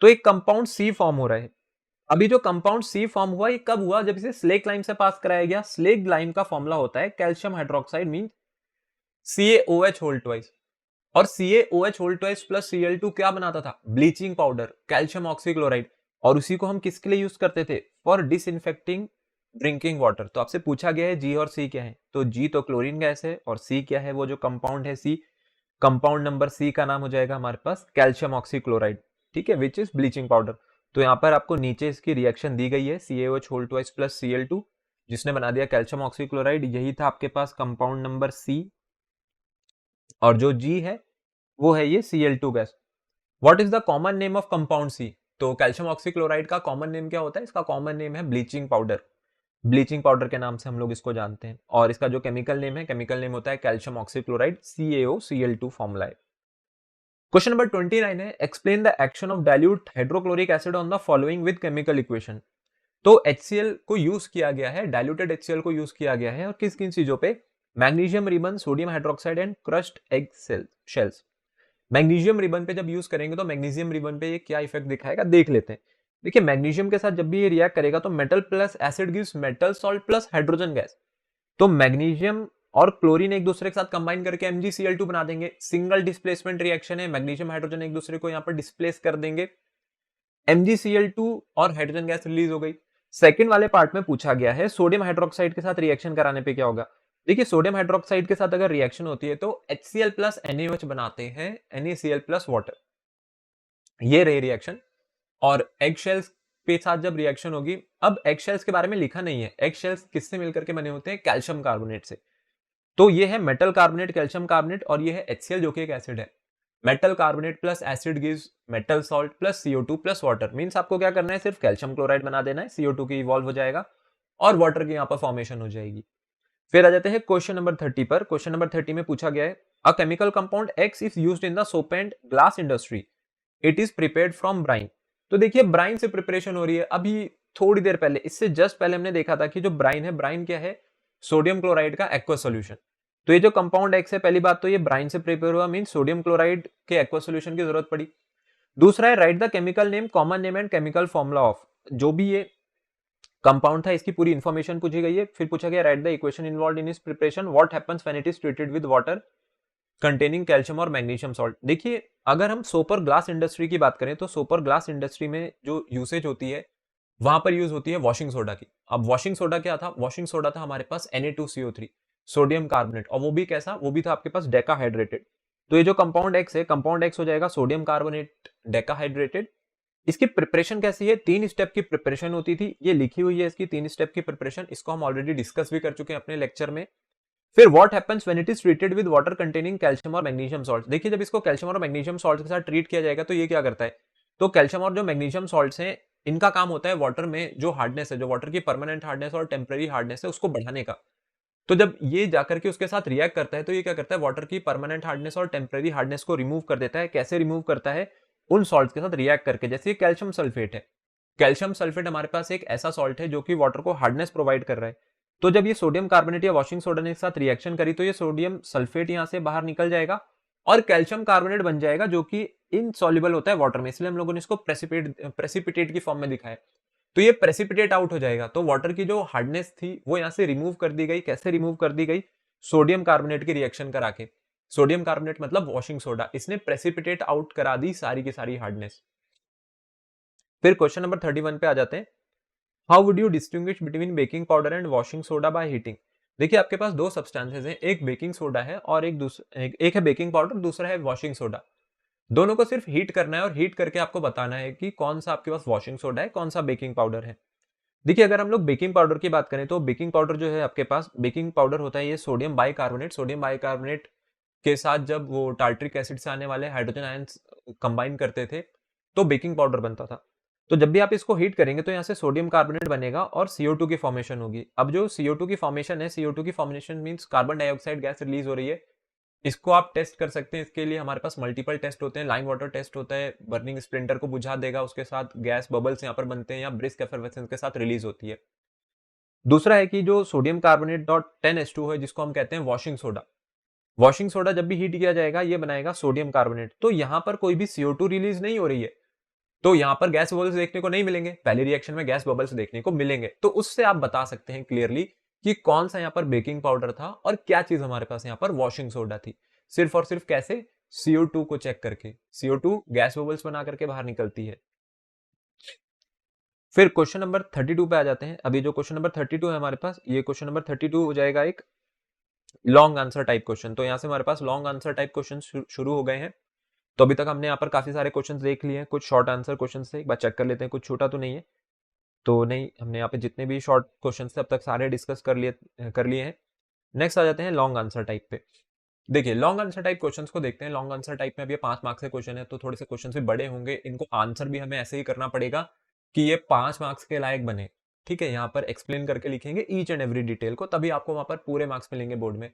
तो एक कंपाउंड सी फॉर्म हो रहा है। अभी जो कंपाउंड सी फॉर्म हुआ ये कब हुआ, जब इसे स्लेग लाइन से पास कराया गया। स्लेग लाइन का फॉर्मूला होता है calcium hydroxide mean CaOH whole twice. और CaOH whole twice plus Cl2 क्या बनाता था, ब्लीचिंग पाउडर कैल्शियम ऑक्सीक्लोराइड। और उसी को हम किसके लिए यूज करते थे, फॉर डिसइंफेक्टिंग ड्रिंकिंग वाटर। तो आपसे पूछा गया है जी और सी क्या है, तो जी तो क्लोरीन गैस है और सी क्या है, वो जो कंपाउंड है सी, कंपाउंड नंबर सी का नाम हो जाएगा हमारे पास कैल्शियम ऑक्सीक्लोराइड, ठीक है, विच इज ब्लीचिंग पाउडर। तो यहाँ पर आपको नीचे इसकी रिएक्शन दी गई है CaOH whole twice plus Cl2 जिसने बना दिया कैल्शियम ऑक्सीक्लोराइड, यही था आपके पास कंपाउंड नंबर सी। और जो जी है वो है ये Cl2 gas. What is the common name of compound C, तो कैल्शियम ऑक्सीक्लोराइड का कॉमन नेम क्या होता है, इसका कॉमन नेम है ब्लीचिंग पाउडर। ब्लीचिंग पाउडर के नाम से हम लोग इसको जानते हैं। और इसका जो केमिकल नेम है, केमिकल नेम होता है कैल्शियम ऑक्सीक्लोराइड, CaOCl2 फॉर्मूला है। क्वेश्चन नंबर 29 है, explain the action of dilute hydrochloric acid on the following with chemical equation. तो HCl को यूज किया गया है, डाइल्यूटेड HCl को यूज किया गया है और किन किन चीजों पे, magnesium ribbon, sodium hydroxide and crushed egg shells. Magnesium ribbon पे जब यूज करेंगे तो मैग्नीशियम रिबन पे ये क्या इफेक्ट दिखाएगा देख लेते हैं। देखिए मैग्नीशियम के साथ जब भी ये रिएक्ट करेगा तो metal plus acid gives metal salt plus hydrogen gas. तो मैग्नीशियम और क्लोरीन एक दूसरे के साथ कंबाइन करके MgCl2 बना देंगे। सिंगल डिस्प्लेसमेंट रिएक्शन है, मैग्नीशियम हाइड्रोजन एक दूसरे को यहाँ पर डिस्प्लेस कर देंगे, MgCl2 और हाइड्रोजन गैस रिलीज हो गई। सेकंड वाले पार्ट में पूछा गया है सोडियम हाइड्रोक्साइड के साथ रिएक्शन कराने पे क्या होगा। देखिए सोडियम हाइड्रोक्साइड के साथ अगर रिएक्शन होती है तो HCl प्लस NaOH बनाते हैं NaCl प्लस वाटर, ये रही रिएक्शन। और एग शेल्स इसके साथ जब रिएक्शन होगी, अब एग शेल्स के बारे में लिखा नहीं है, एग शेल्स किससे मिलकर के बने होते हैं, कैल्शियम कार्बोनेट से। तो ये है मेटल कार्बोनेट, कैल्शियम कार्बोनेट, और ये है HCl जो कि एक एसिड है। Metal carbonate plus acid gives metal salt plus CO2 plus water. Means आपको क्या करना है, सिर्फ कैल्शियम क्लोराइड बना देना है, CO2 की इवॉल्व हो जाएगा और वाटर की यहाँ पर फॉर्मेशन हो जाएगी। फिर आ जाते हैं क्वेश्चन नंबर 30 पर। क्वेश्चन नंबर 30 में पूछा गया है, a chemical compound X is used in the soap and glass industry, it is prepared from brine. तो देखिए ब्राइन से प्रिपरेशन हो रही है। अभी थोड़ी देर पहले, इससे जस्ट पहले हमने देखा था कि जो ब्राइन है, ब्राइन क्या है, सोडियम क्लोराइड का एक्वस सॉल्यूशन। तो ये जो कंपाउंड X है, पहली बात तो ये ब्राइन से प्रिपेयर हुआ, मीन सोडियम क्लोराइड के एक्वस सॉल्यूशन की जरूरत पड़ी। दूसरा है right the chemical name, common name and chemical formula of, जो भी ये कंपाउंड था इसकी पूरी इंफॉर्मेशन पूछी गई है। फिर पूछा गया write the equation involved in इस preparation, what happens when it is treated with water containing calcium और मैग्नीशियम सॉल्ट। देखिए अगर हम सोपर ग्लास इंडस्ट्री की बात करें तो सोपर ग्लास इंडस्ट्री में जो यूसेज होती है वहां पर यूज होती है वॉशिंग सोडा की। अब वॉशिंग सोडा क्या था, वॉशिंग सोडा था हमारे पास Na2CO3 सोडियम कार्बोनेट, और वो भी कैसा, वो भी था आपके पास डेकाहाइड्रेटेड। तो ये जो कंपाउंड X है, कंपाउंड X हो जाएगा सोडियम कार्बोनेट डेकाहाइड्रेटेड। इसकी प्रिपरेशन कैसी है, 3 स्टेप की प्रिपरेशन होती थी, ये लिखी हुई है इसकी 3 स्टेप की प्रिपरेशन, इसको हम ऑलरेडी डिस्कस भी कर चुके हैं अपने लेक्चर में। फिर what happens when it is treated with water containing calcium और मैग्नीशियम सॉल्ट। देखिए जब इसको कैल्शियम और मैग्नीशियम सॉल्ट के साथ ट्रीट किया जाएगा तो ये क्या करता है, तो कैल्शियम और जो मैग्नीशियम सॉल्ट्स हैं इनका काम होता है वाटर में जो हार्डनेस है, जो वाटर की परमानेंट हार्डनेस और टेम्परेरी हार्डनेस है उसको बढ़ाने का। तो जब ये जाकर के उसके साथ रिएक्ट करता है तो ये क्या करता है, वाटर की परमानेंट हार्डनेस और टेम्परेरी हार्डनेस को रिमूव कर देता है। कैसे रिमूव करता है, उन सॉल्ट्स के साथ रिएक्ट करके। जैसे कैल्शियम सल्फेट है, कैल्शियम सल्फेट हमारे पास एक ऐसा सॉल्ट है जो कि वाटर को हार्डनेस प्रोवाइड कर रहा है। तो जब ये सोडियम कार्बोनेट या वॉशिंग सोडा ने एक साथ रिएक्शन करी तो ये सोडियम सल्फेट यहां से बाहर निकल जाएगा और कैल्शियम कार्बोनेट बन जाएगा जो कि इनसॉल्युबल होता है वाटर में, इसलिए हम लोगों ने इसको प्रेसिपिटेट की फॉर्म में दिखाया। तो ये प्रेसिपिटेट आउट हो जाएगा, तो वाटर की जो हार्डनेस थी वो यहां से रिमूव कर दी गई। कैसे रिमूव कर दी गई, सोडियम कार्बोनेट की रिएक्शन करा के। सोडियम कार्बोनेट मतलब वॉशिंग सोडा, इसने प्रेसिपिटेट आउट करा दी सारी की सारी हार्डनेस। फिर क्वेश्चन नंबर 31 पे आ जाते हैं, how would you distinguish between baking powder and washing soda by heating. देखिए आपके पास दो सब्सटेंसेस हैं, एक बेकिंग सोडा है और एक है बेकिंग पाउडर, दूसरा है वॉशिंग सोडा। दोनों को सिर्फ हीट करना है और हीट करके आपको बताना है कि कौन सा आपके पास वॉशिंग सोडा है, कौन सा बेकिंग पाउडर है। देखिए अगर हम लोग बेकिंग पाउडर की बात करें तो बेकिंग पाउडर जो है आपके पास, बेकिंग पाउडर होता है ये सोडियम बाइकार्बोनेट। सोडियम बाइकार्बोनेट के साथ जब वो टार्ट्रिक एसिड से आने वाले हाइड्रोजन आयंस कंबाइन करते थे तो बेकिंग पाउडर बनता था। तो जब भी आप इसको हीट करेंगे तो यहाँ से सोडियम कार्बोनेट बनेगा और CO2 की फॉर्मेशन होगी। अब जो CO2 की फॉर्मेशन है, CO2 की formation means carbon dioxide gas release हो रही है। इसको आप टेस्ट कर सकते हैं, इसके लिए हमारे पास मल्टीपल टेस्ट होते हैं। लाइम वाटर टेस्ट होता है, बर्निंग स्प्लिंटर को बुझा देगा, उसके साथ गैस बबल्स यहाँ पर बनते हैं या ब्रिस्क एफरवेसेंस के साथ रिलीज होती है। दूसरा है कि जो सोडियम कार्बोनेट डॉट 10H2 है जिसको हम कहते हैं वॉशिंग सोडा, वॉशिंग सोडा जब भी हीट किया जाएगा ये बनाएगा सोडियम कार्बोनेट। तो यहाँ पर कोई भी CO2 रिलीज नहीं हो रही है, तो यहाँ पर गैस बबल्स देखने को नहीं मिलेंगे। पहली रिएक्शन में गैस बबल्स देखने को मिलेंगे, तो उससे आप बता सकते हैं क्लियरली कि कौन सा यहाँ पर बेकिंग पाउडर था और क्या चीज हमारे पास यहाँ पर वॉशिंग सोडा थी। सिर्फ और सिर्फ कैसे, CO2 को चेक करके। CO2 गैस बबल्स बना करके बाहर निकलती है। फिर क्वेश्चन नंबर 32 पे आ जाते हैं। अभी जो क्वेश्चन नंबर 32 है हमारे पास, ये क्वेश्चन नंबर 32 हो जाएगा एक लॉन्ग आंसर टाइप क्वेश्चन। तो यहाँ से हमारे पास लॉन्ग आंसर टाइप क्वेश्चन शुरू हो गए हैं। तो अभी तक हमने यहाँ पर काफी सारे क्वेश्चंस देख लिए हैं, कुछ शॉर्ट आंसर क्वेश्चंस थे, एक बार चेक कर लेते हैं कुछ छूटा तो नहीं है। तो नहीं, हमने यहाँ पे जितने भी शॉर्ट क्वेश्चंस थे अब तक सारे डिस्कस कर लिए हैं। नेक्स्ट आ जाते हैं लॉन्ग आंसर टाइप पे। देखिए लॉन्ग आंसर टाइप क्वेश्चंस को देखते हैं। लॉन्ग आंसर टाइप में अभी 5 मार्क्स के क्वेश्चन है तो थोड़े से क्वेश्चन भी बड़े होंगे, इनको आंसर भी हमें ऐसे ही करना पड़ेगा कि ये 5 मार्क्स के लायक बने। ठीक है, यहाँ पर एक्सप्लेन करके लिखेंगे ईच एंड एवरी डिटेल को, तभी आपको वहां पर पूरे मार्क्स मिलेंगे बोर्ड में।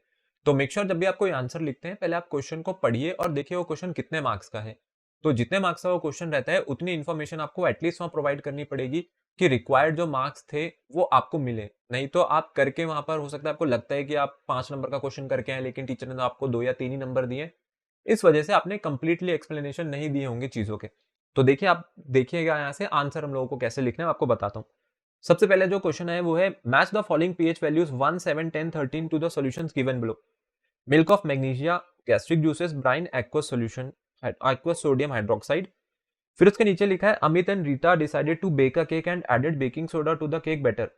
तो मेक श्योर जब भी आप कोई आंसर लिखते हैं पहले आप क्वेश्चन को पढ़िए और देखिए वो क्वेश्चन कितने मार्क्स का है। तो जितने मार्क्स का वो क्वेश्चन रहता है उतनी इन्फॉर्मेशन आपको एटलीस्ट वहां प्रोवाइड करनी पड़ेगी कि रिक्वायर्ड जो मार्क्स थे वो आपको मिले। नहीं तो आप करके वहां पर हो सकता है आपको लगता है कि आप 5 नंबर का क्वेश्चन करके आए लेकिन टीचर ने तो आपको 2 या 3 ही नंबर दिए, इस वजह से आपने कंप्लीटली एक्सप्लेनेशन नहीं दिए होंगे चीजों के। तो देखिए आप देखिएगा यहाँ से आंसर हम लोगों को कैसे लिखना है आपको बताता हूँ। सबसे पहले जो क्वेश्चन है वो है match the following pH values 1, 7, 10, 13 to the solutions given below. Milk of magnesia, gastric juices, brine, aqueous solution, aqueous sodium hydroxide. फिर उसके नीचे लिखा है Amit and Rita decided to bake a cake and added baking soda to the cake batter.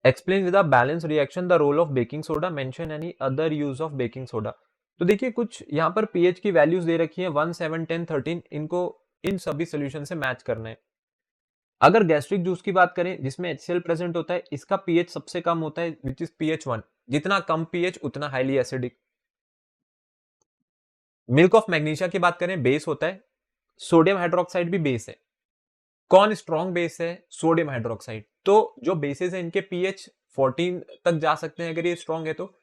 Explain with a balance reaction the role of baking soda, mention any other use of baking soda. तो देखिए कुछ यहाँ पर पीएच की वैल्यूज दे रखी है 1, 7, 10, 13, इनको इन सभी सोल्यूशन से मैच करना है। अगर गैस्ट्रिक जूस की बात करें जिसमें HCl प्रेजेंट होता है, इसका पीएच सबसे कम होता है विच इज पीएच 1। जितना कम पीएच उतना highly acidic. Milk of magnesia की बात करें बेस होता है, सोडियम हाइड्रोक्साइड भी बेस है। कौन स्ट्रॉन्ग बेस है? Sodium hydroxide. तो जो बेसिस है इनके पीएच 14 तक जा सकते हैं अगर ये स्ट्रॉन्ग है तो।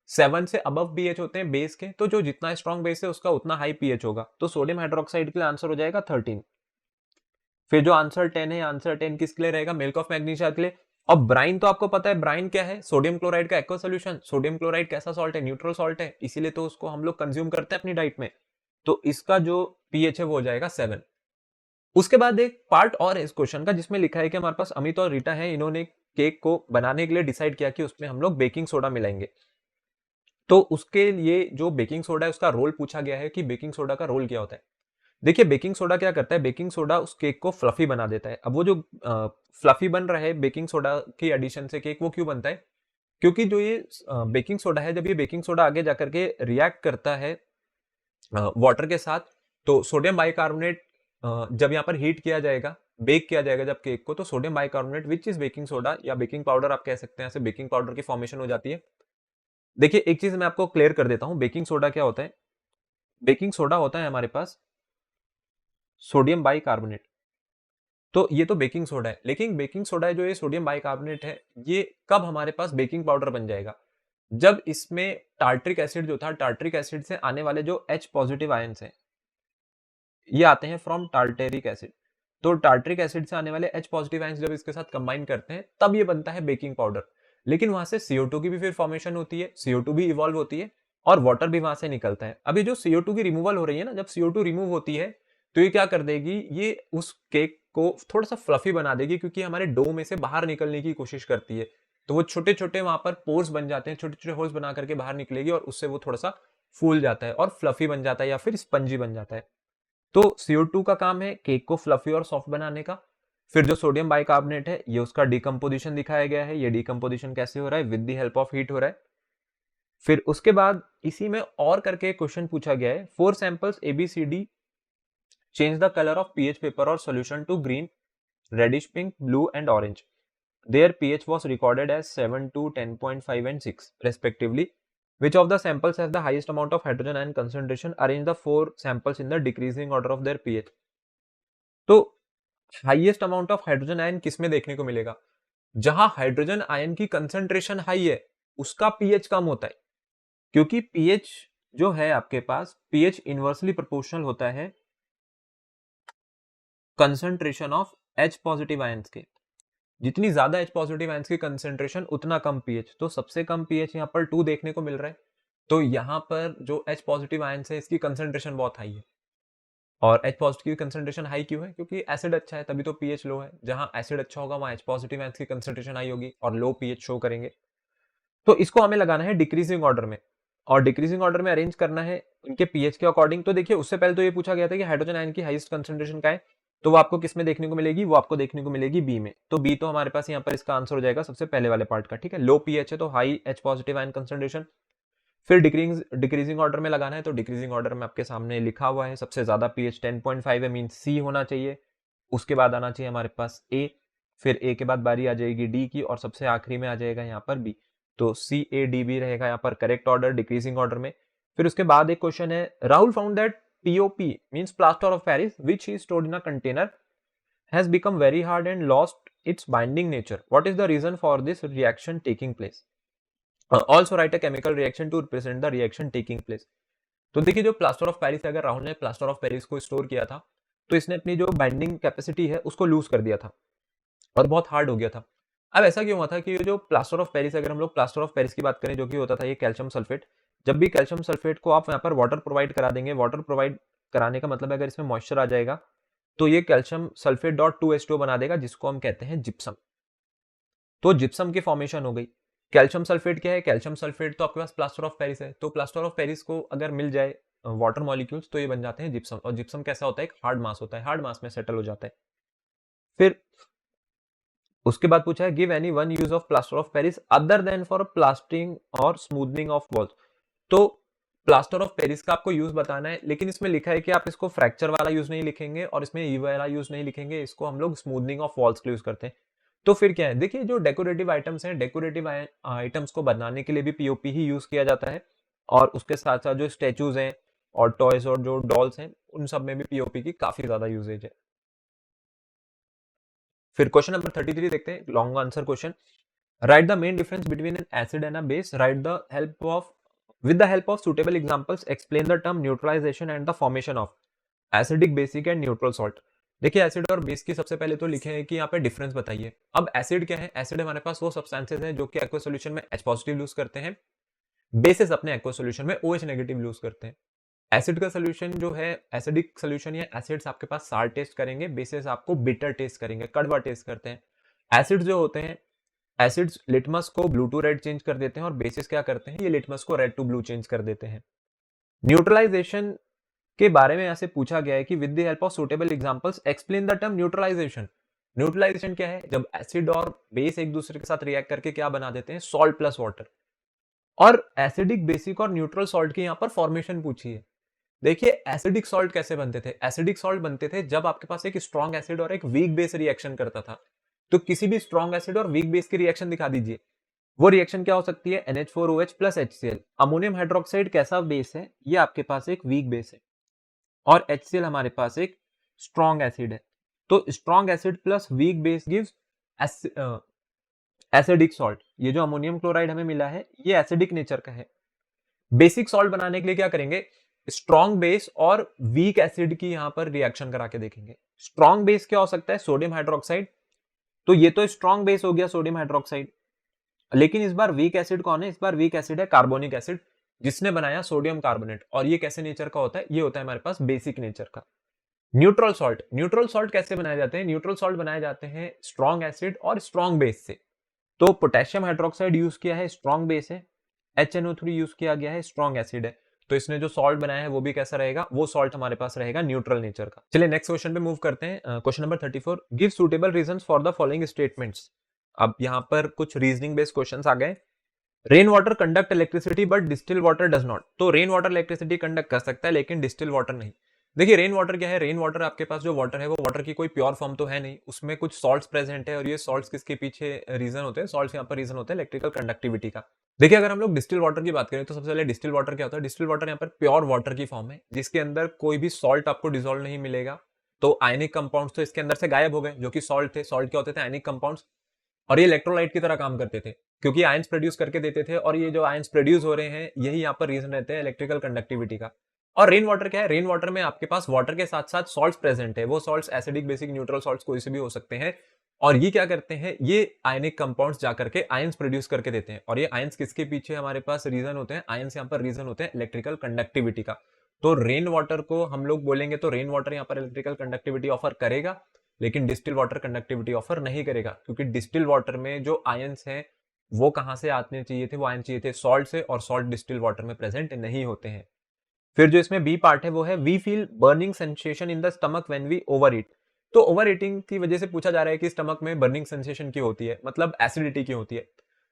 7 से अबव पीएच होते हैं बेस के, तो जो जितना स्ट्रॉन्ग बेस है उसका उतना हाई पीएच होगा। तो सोडियम हाइड्रोक्साइड के लिए आंसर हो जाएगा 13। फिर जो आंसर 10 है, आंसर 10 किसके लिए रहेगा? मिल्क ऑफ मैग्नीशिया के लिए। और ब्राइन तो आपको पता है, ब्राइन क्या है? सोडियम क्लोराइड का एक्वा सोल्यूशन। सोडियम क्लोराइड कैसा सॉल्ट है? न्यूट्रल सॉल्ट है, इसीलिए तो उसको हम लोग कंज्यूम करते हैं अपनी डाइट में। तो इसका जो पीएच है वो हो जाएगा 7। उसके बाद एक पार्ट और है इस क्वेश्चन का जिसमें लिखा है कि हमारे पास अमित और रीटा है, इन्होंने केक को बनाने के लिए डिसाइड किया कि उसमें हम लोग बेकिंग सोडा मिलाएंगे। तो उसके लिए जो बेकिंग सोडा है उसका रोल पूछा गया है कि बेकिंग सोडा का रोल क्या होता है। देखिए बेकिंग सोडा क्या करता है, बेकिंग सोडा उस केक को फ्लफी बना देता है। अब वो जो फ्लफी बन रहा है बेकिंग सोडा की एडिशन से केक, वो क्यों बनता है? क्योंकि जो ये बेकिंग सोडा है, जब ये बेकिंग सोडा आगे जाकर के रिएक्ट करता है वाटर के साथ, तो सोडियम बाइकार्बोनेट जब यहाँ पर हीट किया जाएगा, बेक किया जाएगा जब केक को, तो sodium bicarbonate which is baking soda या बेकिंग पाउडर आप कह सकते हैं, ऐसे बेकिंग पाउडर की फॉर्मेशन हो जाती है। देखिए एक चीज मैं आपको क्लियर कर देता हूं, बेकिंग सोडा क्या होता है। बेकिंग सोडा होता है हमारे पास सोडियम बाइकार्बोनेट। तो ये तो बेकिंग सोडा है, लेकिन बेकिंग सोडा है जो ये सोडियम बाइकार्बोनेट है, ये कब हमारे पास बेकिंग पाउडर बन जाएगा? जब इसमें टार्ट्रिक एसिड जो था, टार्ट्रिक एसिड से आने वाले जो H पॉजिटिव आयंस हैं, ये आते हैं फ्रॉम टार्टेरिक एसिड। तो टार्ट्रिक एसिड से आने वाले H पॉजिटिव आयंस जब इसके साथ कंबाइन करते हैं तब ये बनता है बेकिंग पाउडर। लेकिन वहां से CO2 की भी फिर फॉर्मेशन होती है, CO2 भी इवॉल्व होती है और वाटर भी वहां से निकलता है। अभी जो CO2 की रिमूवल हो रही है ना, जब CO2 रिमूव होती है तो ये क्या कर देगी, ये उस केक को थोड़ा सा फ्लफी बना देगी, क्योंकि हमारे डो में से बाहर निकलने की कोशिश करती है। तो वो छोटे छोटे वहां पर पोर्स बन जाते हैं, छोटे छोटे होल्स बना करके बाहर निकलेगी और उससे वो थोड़ा सा फूल जाता है और फ्लफी बन जाता है या फिर स्पंजी बन जाता है। तो CO2 का काम है केक को फ्लफी और सॉफ्ट बनाने का। फिर जो सोडियम बाइकार्बोनेट है, ये उसका डिकम्पोजिशन दिखाया गया है। ये डिकम्पोजिशन कैसे हो रहा है? With the help of heat हो रहा है। फिर उसके बाद इसी में और करके क्वेश्चन पूछा गया है, 4 samples ABCD change the colour of pH paper और solution to green, reddish pink, blue and orange. Their pH was recorded as 7 to 10.5 and 6 respectively. Which of the samples has the highest amount of hydrogen ion concentration? Arrange the 4 samples in the decreasing order of their pH. तो highest amount of hydrogen ion किस में देखने को मिलेगा? जहां हाइड्रोजन आयन की कंसंट्रेशन हाई है उसका पीएच कम होता है, क्योंकि पीएच जो है आपके पास, पीएच इनवर्सली प्रोपोर्शनल होता है concentration of H positive ions के। जितनी ज्यादा H पॉजिटिव आयंस की कंसेंट्रेशन उतना कम पीएच। तो सबसे कम पीएच यहाँ पर 2 देखने को मिल रहा है। तो यहाँ पर जो H पॉजिटिव आयंस है इसकी कंसेंट्रेशन बहुत हाई है। और H पॉजिटिव की कंसेंट्रेशन हाई क्यों है? क्योंकि एसिड अच्छा है तभी तो पीएच लो है। जहां एसिड अच्छा होगा वहां H पॉजिटिव आयंस की कंसेंट्रेशन हाई होगी और लो पीएच शो करेंगे। तो इसको हमें लगाना है डिक्रीजिंग ऑर्डर में, और डिक्रीजिंग ऑर्डर में अरेंज करना है उनके पीएच के अकॉर्डिंग। तो देखिए उससे पहले तो ये पूछा गया था कि हाइड्रोजन आयन की हाईएस्ट कंसेंट्रेशन क्या है, तो वो आपको किस में देखने को मिलेगी? वो आपको देखने को मिलेगी बी में। तो बी तो हमारे पास यहाँ पर इसका आंसर हो जाएगा सबसे पहले वाले पार्ट का। ठीक है, लो पीएच है तो high H positive ion concentration. फिर डिक्रीजिंग ऑर्डर में लगाना है, तो डिक्रीजिंग ऑर्डर में आपके सामने लिखा हुआ है सबसे ज्यादा पीएच 10.5 है, मीन सी होना चाहिए। उसके बाद आना चाहिए हमारे पास ए, फिर ए के बाद बारी आ जाएगी डी की, और सबसे आखिरी में आ जाएगा यहाँ पर बी। तो CADB रहेगा यहाँ पर करेक्ट ऑर्डर डिक्रीजिंग ऑर्डर में। फिर उसके बाद एक क्वेश्चन है, Rahul found that POP means plaster of Paris which he stored in a container has become very hard and lost its binding nature. What is the reason for this reaction taking place? Also write a chemical reaction to represent the reaction taking place. तो देखिए जो प्लास्टर ऑफ पेरिस है, अगर राहुल ने प्लास्टर ऑफ पेरिस को स्टोर किया था तो इसने अपनी जो बाइंडिंग कैपेसिटी है उसको लूज कर दिया था और बहुत हार्ड हो गया था। अब ऐसा क्यों हुआ था कि ये जो प्लास्टर ऑफ पेरिस, अगर हम लोग प्लास्टर ऑफ पेरिस की बात करें जो कि होता था ये कैल्शियम सल्फेट, जब भी कैल्शियम सल्फेट को आप यहाँ पर वाटर प्रोवाइड करा देंगे, वाटर प्रोवाइड कराने का मतलब है अगर इसमें मॉइस्चर आ जाएगा तो ये कैल्शियम सल्फेट डॉट 2H2O बना देगा, जिसको हम कहते हैं जिप्सम। तो जिप्सम की फॉर्मेशन हो गई। कैल्शियम सल्फेट क्या है? कैल्शियम सल्फेट तो आपके पास प्लास्टर ऑफ पेरिस है, तो प्लास्टर ऑफ पेरिस को अगर मिल जाए वाटर मॉलिक्यूल्स तो ये बन जाते हैं जिप्सम। और जिप्सम कैसा होता है? एक हार्ड मास होता है, हार्ड मास में सेटल हो जाता है। फिर उसके बाद पूछा है, give any one use of plaster of Paris other than for plastering और स्मूथनिंग ऑफ वॉल्स। तो प्लास्टर ऑफ पेरिस का आपको यूज बताना है, लेकिन इसमें लिखा है कि आप इसको फ्रैक्चर वाला यूज नहीं लिखेंगे और इसमें ई वाला यूज नहीं लिखेंगे, इसको हम लोग स्मूथनिंग ऑफ वॉल्स के लिए यूज करते हैं। तो फिर क्या है, देखिए जो डेकोरेटिव आइटम्स हैं, डेकोरेटिव आइटम्स को बनाने के लिए भी पीओपी ही यूज किया जाता है, और उसके साथ साथ जो स्टेचूज हैं और टॉयज और जो डॉल्स हैं, उन सब में भी पीओपी की काफी ज्यादा यूजेज है। फिर क्वेश्चन नंबर 33 देखते हैं, long answer question. Right the main difference between N acid and a base, right the help of with the help of suitable examples explain the term neutralization and the formation of acidic, basic and neutral salt। देखिए एसिड और बेस की सबसे पहले तो लिखे हैं कि यहाँ पे डिफरेंस बताइए। अब एसिड क्या है, एसिड हमारे पास वो सब्सटेंसेस हैं जो कि एक्वा सॉल्यूशन में H पॉजिटिव लूज करते हैं, बेसिस अपने एक्वा सॉल्यूशन में OH नेगेटिव लूज करते हैं। एसिड का सोल्यूशन जो है, एसिडिक सोल्यूशन या एसिड्स आपके पास सार टेस्ट करेंगे, बेसिस आपको बिटर टेस्ट करेंगे, कड़वा टेस्ट करते हैं। एसिड्स जो होते हैं, एसिड्स लिटमस को ब्लू टू रेड चेंज कर देते हैं और बेसिस क्या करते हैं, ये लिटमस को रेड टू ब्लू चेंज कर देते हैं। न्यूट्रलाइजेशन के बारे में ऐसे पूछा गया है कि with the help of suitable examples explain the term neutralization. Neutralization क्या है, जब एसिड और बेस एक दूसरे के साथ रिएक्ट करके क्या बना देते हैं, सॉल्ट प्लस वाटर। और एसिडिक, बेसिक और न्यूट्रल सॉल्ट की यहाँ पर फॉर्मेशन पूछी है। देखिए एसिडिक सॉल्ट कैसे बनते थे, एसिडिक सॉल्ट बनते थे जब आपके पास एक स्ट्रॉन्ग एसिड और एक वीक बेस रिएक्शन करता था। तो किसी भी स्ट्रॉन्ग एसिड और वीक बेस की रिएक्शन दिखा दीजिए। वो रिएक्शन क्या हो सकती है, NH4OH plus HCl। Ammonium hydroxide कैसा बेस है, ये आपके पास एक वीक बेस है, और HCl हमारे पास एक स्ट्रॉन्ग एसिड है। तो strong acid plus weak base gives acidic salt. ये जो अमोनियम क्लोराइड हमें मिला है, ये एसिडिक नेचर का है। बेसिक सॉल्ट बनाने के लिए क्या करेंगे, स्ट्रॉन्ग बेस और वीक एसिड की यहां पर रिएक्शन करा के देखेंगे। स्ट्रॉन्ग बेस क्या हो सकता है, सोडियम हाइड्रोक्साइड। तो ये तो स्ट्रॉन्ग बेस हो गया सोडियम हाइड्रोक्साइड, लेकिन इस बार वीक एसिड कौन है, इस बार वीक एसिड है कार्बोनिक एसिड, जिसने बनाया सोडियम कार्बोनेट। और ये कैसे नेचर का होता है, ये होता है हमारे पास बेसिक नेचर का। न्यूट्रल सॉल्ट, न्यूट्रल सॉल्ट कैसे बनाए जाते हैं, न्यूट्रल सॉल्ट बनाए जाते हैं स्ट्रॉन्ग एसिड और स्ट्रॉन्ग बेस से। तो पोटेशियम हाइड्रोक्साइड यूज किया है, स्ट्रॉन्ग बेस है। HNO3 यूज किया गया है, स्ट्रॉन्ग एसिड है। तो इसने जो सॉल्ट बनाया है वो भी कैसा रहेगा, वो सॉल्ट हमारे पास रहेगा न्यूट्रल नेचर का। चलिए नेक्स्ट क्वेश्चन पे मूव करते हैं। Question number 34, give suitable reasons for the following statements. अब यहाँ पर कुछ रीजनिंग बेस्ड क्वेश्चंस आ गए। Rain water conduct electricity but distil water does not. तो रेन वाटर इलेक्ट्रिसिटी कंडक्ट कर सकता है लेकिन डिस्टिल वाटर नहीं। देखिए रेन वाटर क्या है, रेन वाटर आपके पास जो वाटर है वो वाटर की कोई प्योर फॉर्म तो है नहीं, उसमें कुछ सॉल्ट्स प्रेजेंट है, और ये सॉल्ट्स किसके पीछे रीजन होते हैं, सॉल्ट्स यहाँ पर रीजन होते हैं इलेक्ट्रिकल कंडक्टिविटी का। देखिए अगर हम लोग डिस्टिल वाटर की बात करें तो सबसे पहले डिस्टिल वाटर क्या होता है, डिस्टिल वाटर यहाँ पर प्योर वाटर की फॉर्म है, जिसके अंदर कोई भी सॉल्ट आपको डिसॉल्व नहीं मिलेगा। तो आयनिक कंपाउंड्स तो इसके अंदर से गायब हो गए, जो कि सॉल्ट थे। सॉल्ट क्या होते थे, आयनिक कंपाउंड्स, और ये इलेक्ट्रोलाइट की तरह काम करते थे, क्योंकि आयंस प्रोड्यूस करके देते थे, और ये जो आयंस प्रोड्यूस हो रहे हैं यही यहाँ पर रीजन रहते हैं इलेक्ट्रिकल कंडक्टिविटी का। और रेन वाटर क्या है, रेन वाटर में आपके पास वाटर के साथ साथ सॉल्ट्स प्रेजेंट है। वो salts acidic, basic, neutral salts कोई से भी हो सकते हैं, और ये क्या करते हैं, ये आयनिक कंपाउंड्स जाकर के आयंस प्रोड्यूस करके देते हैं। और ये आयंस किसके पीछे हमारे पास रीजन होते हैं, आयंस यहाँ पर रीजन होते हैं इलेक्ट्रिकल कंडक्टिविटी का। तो रेन वाटर को हम लोग बोलेंगे तो रेन वाटर यहाँ पर इलेक्ट्रिकल कंडक्टिविटी ऑफर करेगा, लेकिन डिस्टिल वाटर कंडक्टिविटी ऑफर नहीं करेगा, क्योंकि डिस्टिल वाटर में जो आयंस हैं वो कहां से आने चाहिए थे, वो आयन चाहिए थे सॉल्ट से, और सॉल्ट डिस्टिल वाटर में प्रेजेंट नहीं होते हैं। फिर जो इसमें बी पार्ट है वो है we feel burning sensation in the stomach when we over eat. तो ओवर ईटिंग की वजह से पूछा जा रहा है कि स्टमक में बर्निंग सेंसेशन क्यों होती है, मतलब एसिडिटी क्यों होती है।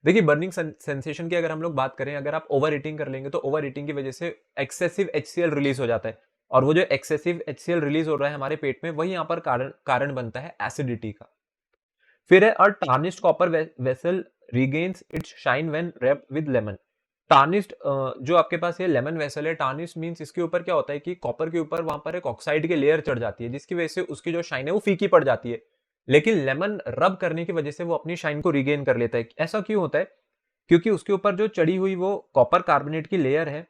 देखिए बर्निंग सेंसेशन की अगर हम लोग बात करें, अगर आप ओवर ईटिंग कर लेंगे तो ओवर ईटिंग की वजह से एक्सेसिव HCl रिलीज हो जाता है, और वो जो एक्सेसिव HCl रिलीज हो रहा है हमारे पेट में, वही यहाँ पर कारण बनता है एसिडिटी का। फिर है a tarnished copper vessel regains its shine when wrapped with lemon. Tarnished जो आपके पास ये लेमन वेसल है, टार्निश्ड मींस इसके ऊपर क्या होता है कि कॉपर के ऊपर वहां पर एक ऑक्साइड की लेयर चढ़ जाती है, जिसकी वजह से उसकी जो शाइन है वो फीकी पड़ जाती है। लेकिन लेमन रब करने की वजह से वो अपनी शाइन को रिगेन कर लेता है। ऐसा क्यों होता है, क्योंकि उसके ऊपर जो चढ़ी हुई वो कॉपर कार्बोनेट की लेयर है,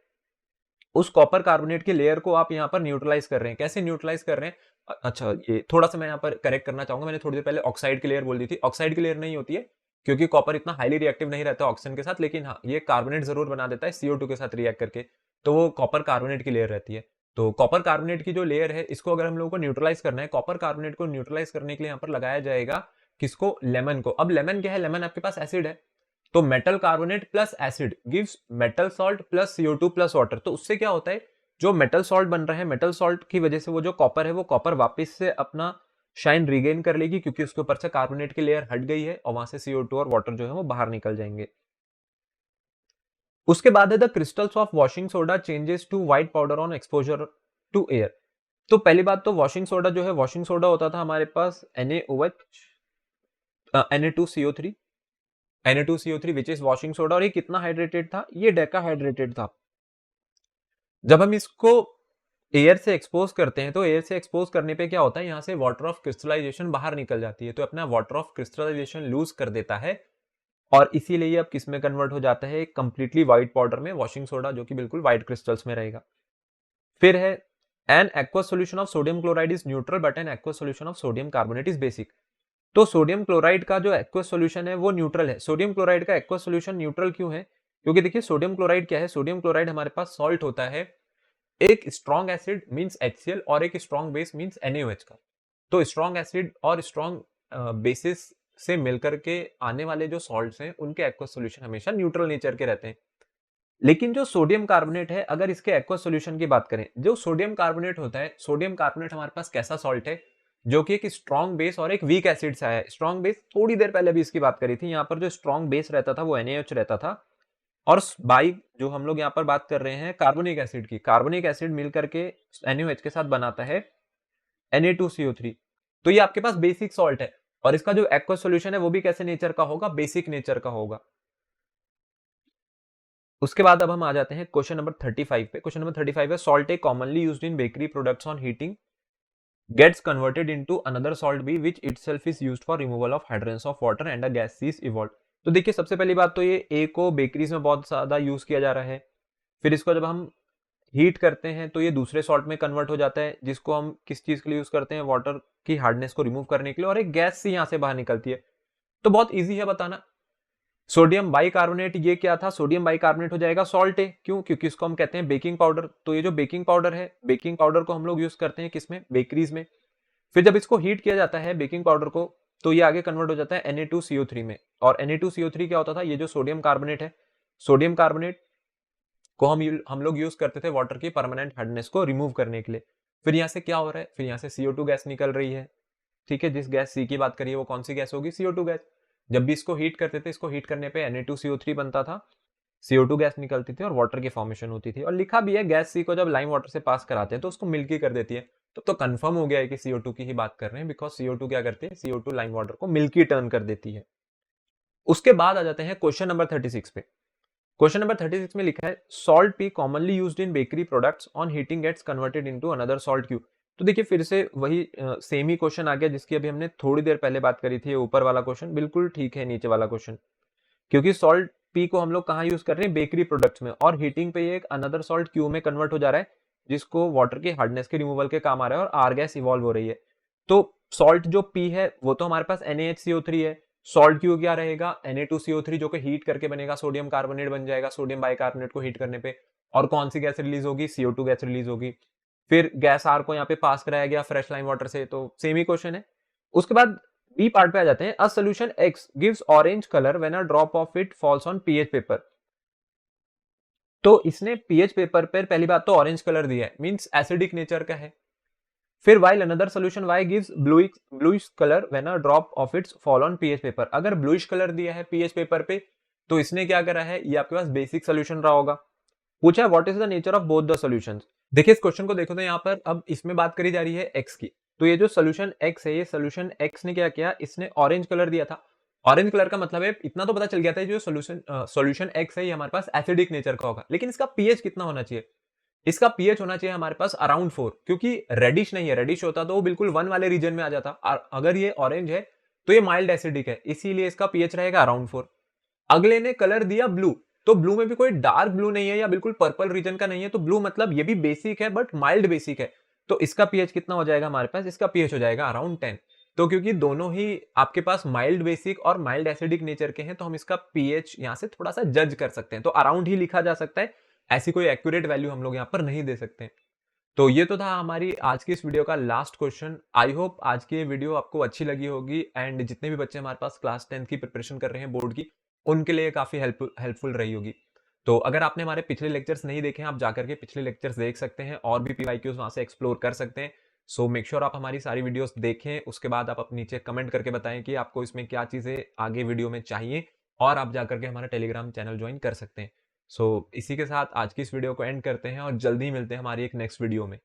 उस कॉपर कार्बोनेट की लेयर को आप यहाँ पर न्यूट्रलाइज कर रहे हैं। कैसे न्यूट्रलाइज कर रहे हैं, अच्छा ये थोड़ा सा मैं यहाँ पर करेक्ट करना चाहूंगा, मैंने थोड़ी देर पहले ऑक्साइड की लेयर बोल दी थी। ऑक्साइड की लेयर नहीं होती है, क्योंकि कॉपर इतना हाईली रिएक्टिव नहीं रहता ऑक्सीजन के साथ, लेकिन हाँ ये कार्बोनेट जरूर बना देता है CO2 के साथ रिएक्ट करके, तो वो कॉपर कार्बोनेट की लेयर रहती है। तो कॉपर कार्बोनेट की जो लेयर है, इसको अगर हम लोगों को न्यूट्रलाइज करना है, कॉपर कार्बोनेट को न्यूट्रलाइज करने के लिए यहाँ पर लगाया जाएगा किसको, लेमन को। अब लेमन क्या है, लेमन आपके पास एसिड है, तो metal carbonate plus acid gives metal salt plus CO2 plus water. तो उससे क्या होता है, जो मेटल सॉल्ट बन रहा है, मेटल सॉल्ट की वजह से वो जो कॉपर है, वो कॉपर वापस से अपना शाइन रिगेन कर लेगी, क्योंकि उसके ऊपर से कार्बोनेट की लेयर हट गई है, और वहां से CO2 और वाटर जो है वो बाहर निकल जाएंगे। उसके बाद है the crystals of washing soda changes to white powder on exposure to air. तो पहली बात तो वॉशिंग सोडा जो है, वॉशिंग सोडा होता था हमारे पास NaOH, Na2CO3, Na2CO3 which is washing soda, और ये कितना हाइड्रेटेड था, ये डेका हाइड्रेटेड था। जब हम इसको एयर से एक्सपोज करते हैं तो एयर से एक्सपोज करने पे क्या होता है, यहाँ से वाटर ऑफ क्रिस्टलाइजेशन बाहर निकल जाती है, तो अपना वाटर ऑफ क्रिस्टलाइजेशन लूज कर देता है, और इसीलिए ये अब किस में कन्वर्ट हो जाता है, कंप्लीटली व्हाइट पाउडर में, वॉशिंग सोडा, जो कि बिल्कुल व्हाइट क्रिस्टल्स में रहेगा। फिर है an aqueous solution of sodium chloride is neutral but an aqueous solution of sodium carbonate is basic. तो सोडियम क्लोराइड का जो एक्वस सोल्यूशन है वो न्यूट्रल है। सोडियम क्लोराइड का एक्वस सोल्यूशन न्यूट्रल क्यों है? क्योंकि देखिए सोडियम क्लोराइड क्या है, सोडियम क्लोराइड हमारे पास सॉल्ट होता है, एक स्ट्रॉन्ग एसिड मींस HCl और एक स्ट्रॉन्ग बेस मींस NaOH का। तो स्ट्रॉन्ग एसिड और स्ट्रॉन्ग बेसिस से मिलकर के आने वाले जो सॉल्ट्स हैं उनके एक्वस सॉल्यूशन हमेशा न्यूट्रल नेचर के रहते हैं। लेकिन जो सोडियम कार्बोनेट है, अगर इसके एक्वस सॉल्यूशन की बात करें, जो सोडियम कार्बोनेट होता है, सोडियम कार्बोनेट हमारे पास कैसा सॉल्ट है, जो कि एक स्ट्रॉन्ग बेस और एक वीक एसिड से आया है। स्ट्रॉन्ग बेस थोड़ी देर पहले भी इसकी बात करी थी, यहाँ पर जो स्ट्रॉन्ग बेस रहता था वो NaOH रहता था, और बाई जो हम लोग यहाँ पर बात कर रहे हैं कार्बोनिक एसिड की, कार्बोनिक एसिड मिल करके NaOH के साथ बनाता है Na2CO3। तो ये आपके पास बेसिक सॉल्ट है, और इसका जो एक्वस सॉल्यूशन है वो भी कैसे नेचर का होगा, बेसिक नेचर का होगा। उसके बाद अब हम आ जाते हैं क्वेश्चन नंबर 35 पे। क्वेश्चन नंबर 35 है salt A commonly used in bakery products on heating gets converted into another salt B which itself is used for removal of hydrogens of water and a gas is evolved। तो देखिए सबसे पहली बात तो ये A को बेकरीज में बहुत ज्यादा यूज किया जा रहा है, फिर इसको जब हम हीट करते हैं तो ये दूसरे सॉल्ट में कन्वर्ट हो जाता है, जिसको हम किस चीज के लिए यूज करते हैं, वाटर की हार्डनेस को रिमूव करने के लिए, और एक गैस सी यहाँ से बाहर निकलती है। तो बहुत ईजी है बताना। सोडियम बाइकार्बोनेट ये क्या था, सोडियम बाइकार्बोनेट हो जाएगा सॉल्ट है, क्यों, क्योंकि इसको हम कहते हैं बेकिंग पाउडर। तो ये जो बेकिंग पाउडर है, बेकिंग पाउडर को हम लोग यूज करते हैं किसमें, बेकरीज में। फिर जब इसको हीट किया जाता है बेकिंग पाउडर को, तो ये आगे कन्वर्ट हो जाता है Na2CO3 में, और Na2CO3 क्या होता था, ये जो सोडियम कार्बोनेट है, सोडियम कार्बोनेट को हम लोग यूज करते थे वाटर की परमानेंट हार्डनेस को रिमूव करने के लिए। फिर यहाँ से क्या हो रहा है, फिर यहाँ से CO2 गैस निकल रही है, ठीक है, जिस गैस सी की बात करिए वो कौन सी गैस होगी, CO2 गैस। जब भी इसको हीट करते थे, इसको हीट करने पे Na2CO3 बनता था, CO2 गैस निकलती थी और वाटर की फॉर्मेशन होती थी। और लिखा भी है गैस सी को जब लाइम वाटर से पास कराते हैं तो उसको मिल्की कर देती है। तो कंफर्म हो गया है कि CO2 की ही बात कर रहे हैं, बिकॉज CO2 क्या करती है, CO2 लाइम वाटर को मिल्की टर्न कर देती है। उसके बाद आ जाते हैं क्वेश्चन नंबर 36 पे। क्वेश्चन नंबर 36 में लिखा है salt P commonly used in bakery products on heating gets converted into another salt Q. तो देखिए फिर से वही सेम ही क्वेश्चन आ गया जिसकी अभी हमने थोड़ी देर पहले बात करी थी। ऊपर वाला क्वेश्चन बिल्कुल ठीक है, नीचे वाला क्वेश्चन, क्योंकि सॉल्ट पी को हम लोग कहाँ यूज कर रहे हैं, बेकरी प्रोडक्ट्स में, और हीटिंग पे ये एक अनदर सॉल्ट क्यू में कन्वर्ट हो जा रहा है, जिसको वाटर की हार्डनेस के रिमूवल के काम आ रहा है, और आर गैस इवॉल्व हो रही है। तो सॉल्ट जो पी है वो तो हमारे पास NaHCO3 है, सॉल्ट क्यू क्या रहेगा, Na2CO3, जो कि हीट करके बनेगा, सोडियम कार्बोनेट बन जाएगा सोडियम बाइकार्बोनेट को हीट करने पे। और कौन सी गैस रिलीज होगी, CO2 गैस रिलीज होगी। फिर गैस आर को यहाँ पे पास कराया गया फ्रेश लाइम वाटर से, तो सेम ही क्वेश्चन है। उसके बाद बी पार्ट पे आ जाते हैं। A solution x gives orange colour when a drop of it falls on pH paper. तो इसने पीएच पेपर पर पहली बात तो ऑरेंज कलर दिया है, मींस एसिडिक नेचर का है। फिर while another solution y gives bluish color when a drop of its fall on pH paper। अगर ब्लूइश कलर दिया है pH पेपर पे तो इसने क्या करा है, ये आपके पास बेसिक सोल्यूशन रहा होगा। पूछा है what is the nature of both the solutions. देखिए इस क्वेश्चन को देखो तो यहाँ पर अब इसमें बात करी जा रही है x की। तो ये जो सोल्यूशन x है, ये सोल्यूशन x ने क्या किया, इसने ऑरेंज कलर दिया था। ऑरेंज कलर का मतलब है, इतना तो पता चल गया था जो सोल्यूशन x है ये हमारे पास एसिडिक नेचर का होगा, लेकिन इसका pH कितना होना चाहिए, इसका पीएच होना चाहिए हमारे पास अराउंड 4, क्योंकि रेडिश नहीं है, रेडिश होता तो वो बिल्कुल 1 वाले रीजन में आ जाता। अगर ये ऑरेंज है तो ये माइल्ड एसिडिक है, इसीलिए इसका पीएच रहेगा अराउंड 4। अगले ने कलर दिया ब्लू, तो ब्लू में भी कोई डार्क ब्लू नहीं है या बिल्कुल पर्पल रीजन का नहीं है, तो ब्लू मतलब ये भी बेसिक है बट माइल्ड बेसिक है। तो इसका पीएच कितना हो जाएगा हमारे पास, इसका पीएच हो जाएगा अराउंड 10। तो क्योंकि दोनों ही आपके पास माइल्ड बेसिक और माइल्ड एसिडिक नेचर के हैं, तो हम इसका पीएच यहां से थोड़ा सा जज कर सकते हैं, तो अराउंड ही लिखा जा सकता है, ऐसी कोई एक्यूरेट वैल्यू हम लोग यहाँ पर नहीं दे सकते। तो ये तो था हमारी आज की इस वीडियो का लास्ट क्वेश्चन। आई होप आज की ये वीडियो आपको अच्छी लगी होगी, एंड जितने भी बच्चे हमारे पास क्लास 10 की प्रिपरेशन कर रहे हैं बोर्ड की, उनके लिए काफी हेल्पफुल रही होगी। तो अगर आपने हमारे पिछले लेक्चर्स नहीं देखे हैं, आप जाकर के पिछले लेक्चर्स देख सकते हैं और भी पीवाईक्यूज वहां से एक्सप्लोर कर सकते हैं। सो मेक श्योर आप हमारी सारी वीडियोस देखें, उसके बाद आप अपने नीचे कमेंट करके बताएं कि आपको इसमें क्या चीजें आगे वीडियो में चाहिए, और आप जाकर के हमारा टेलीग्राम चैनल ज्वाइन कर सकते हैं। इसी के साथ आज की इस वीडियो को एंड करते हैं और जल्दी ही मिलते हैं हमारी एक नेक्स्ट वीडियो में।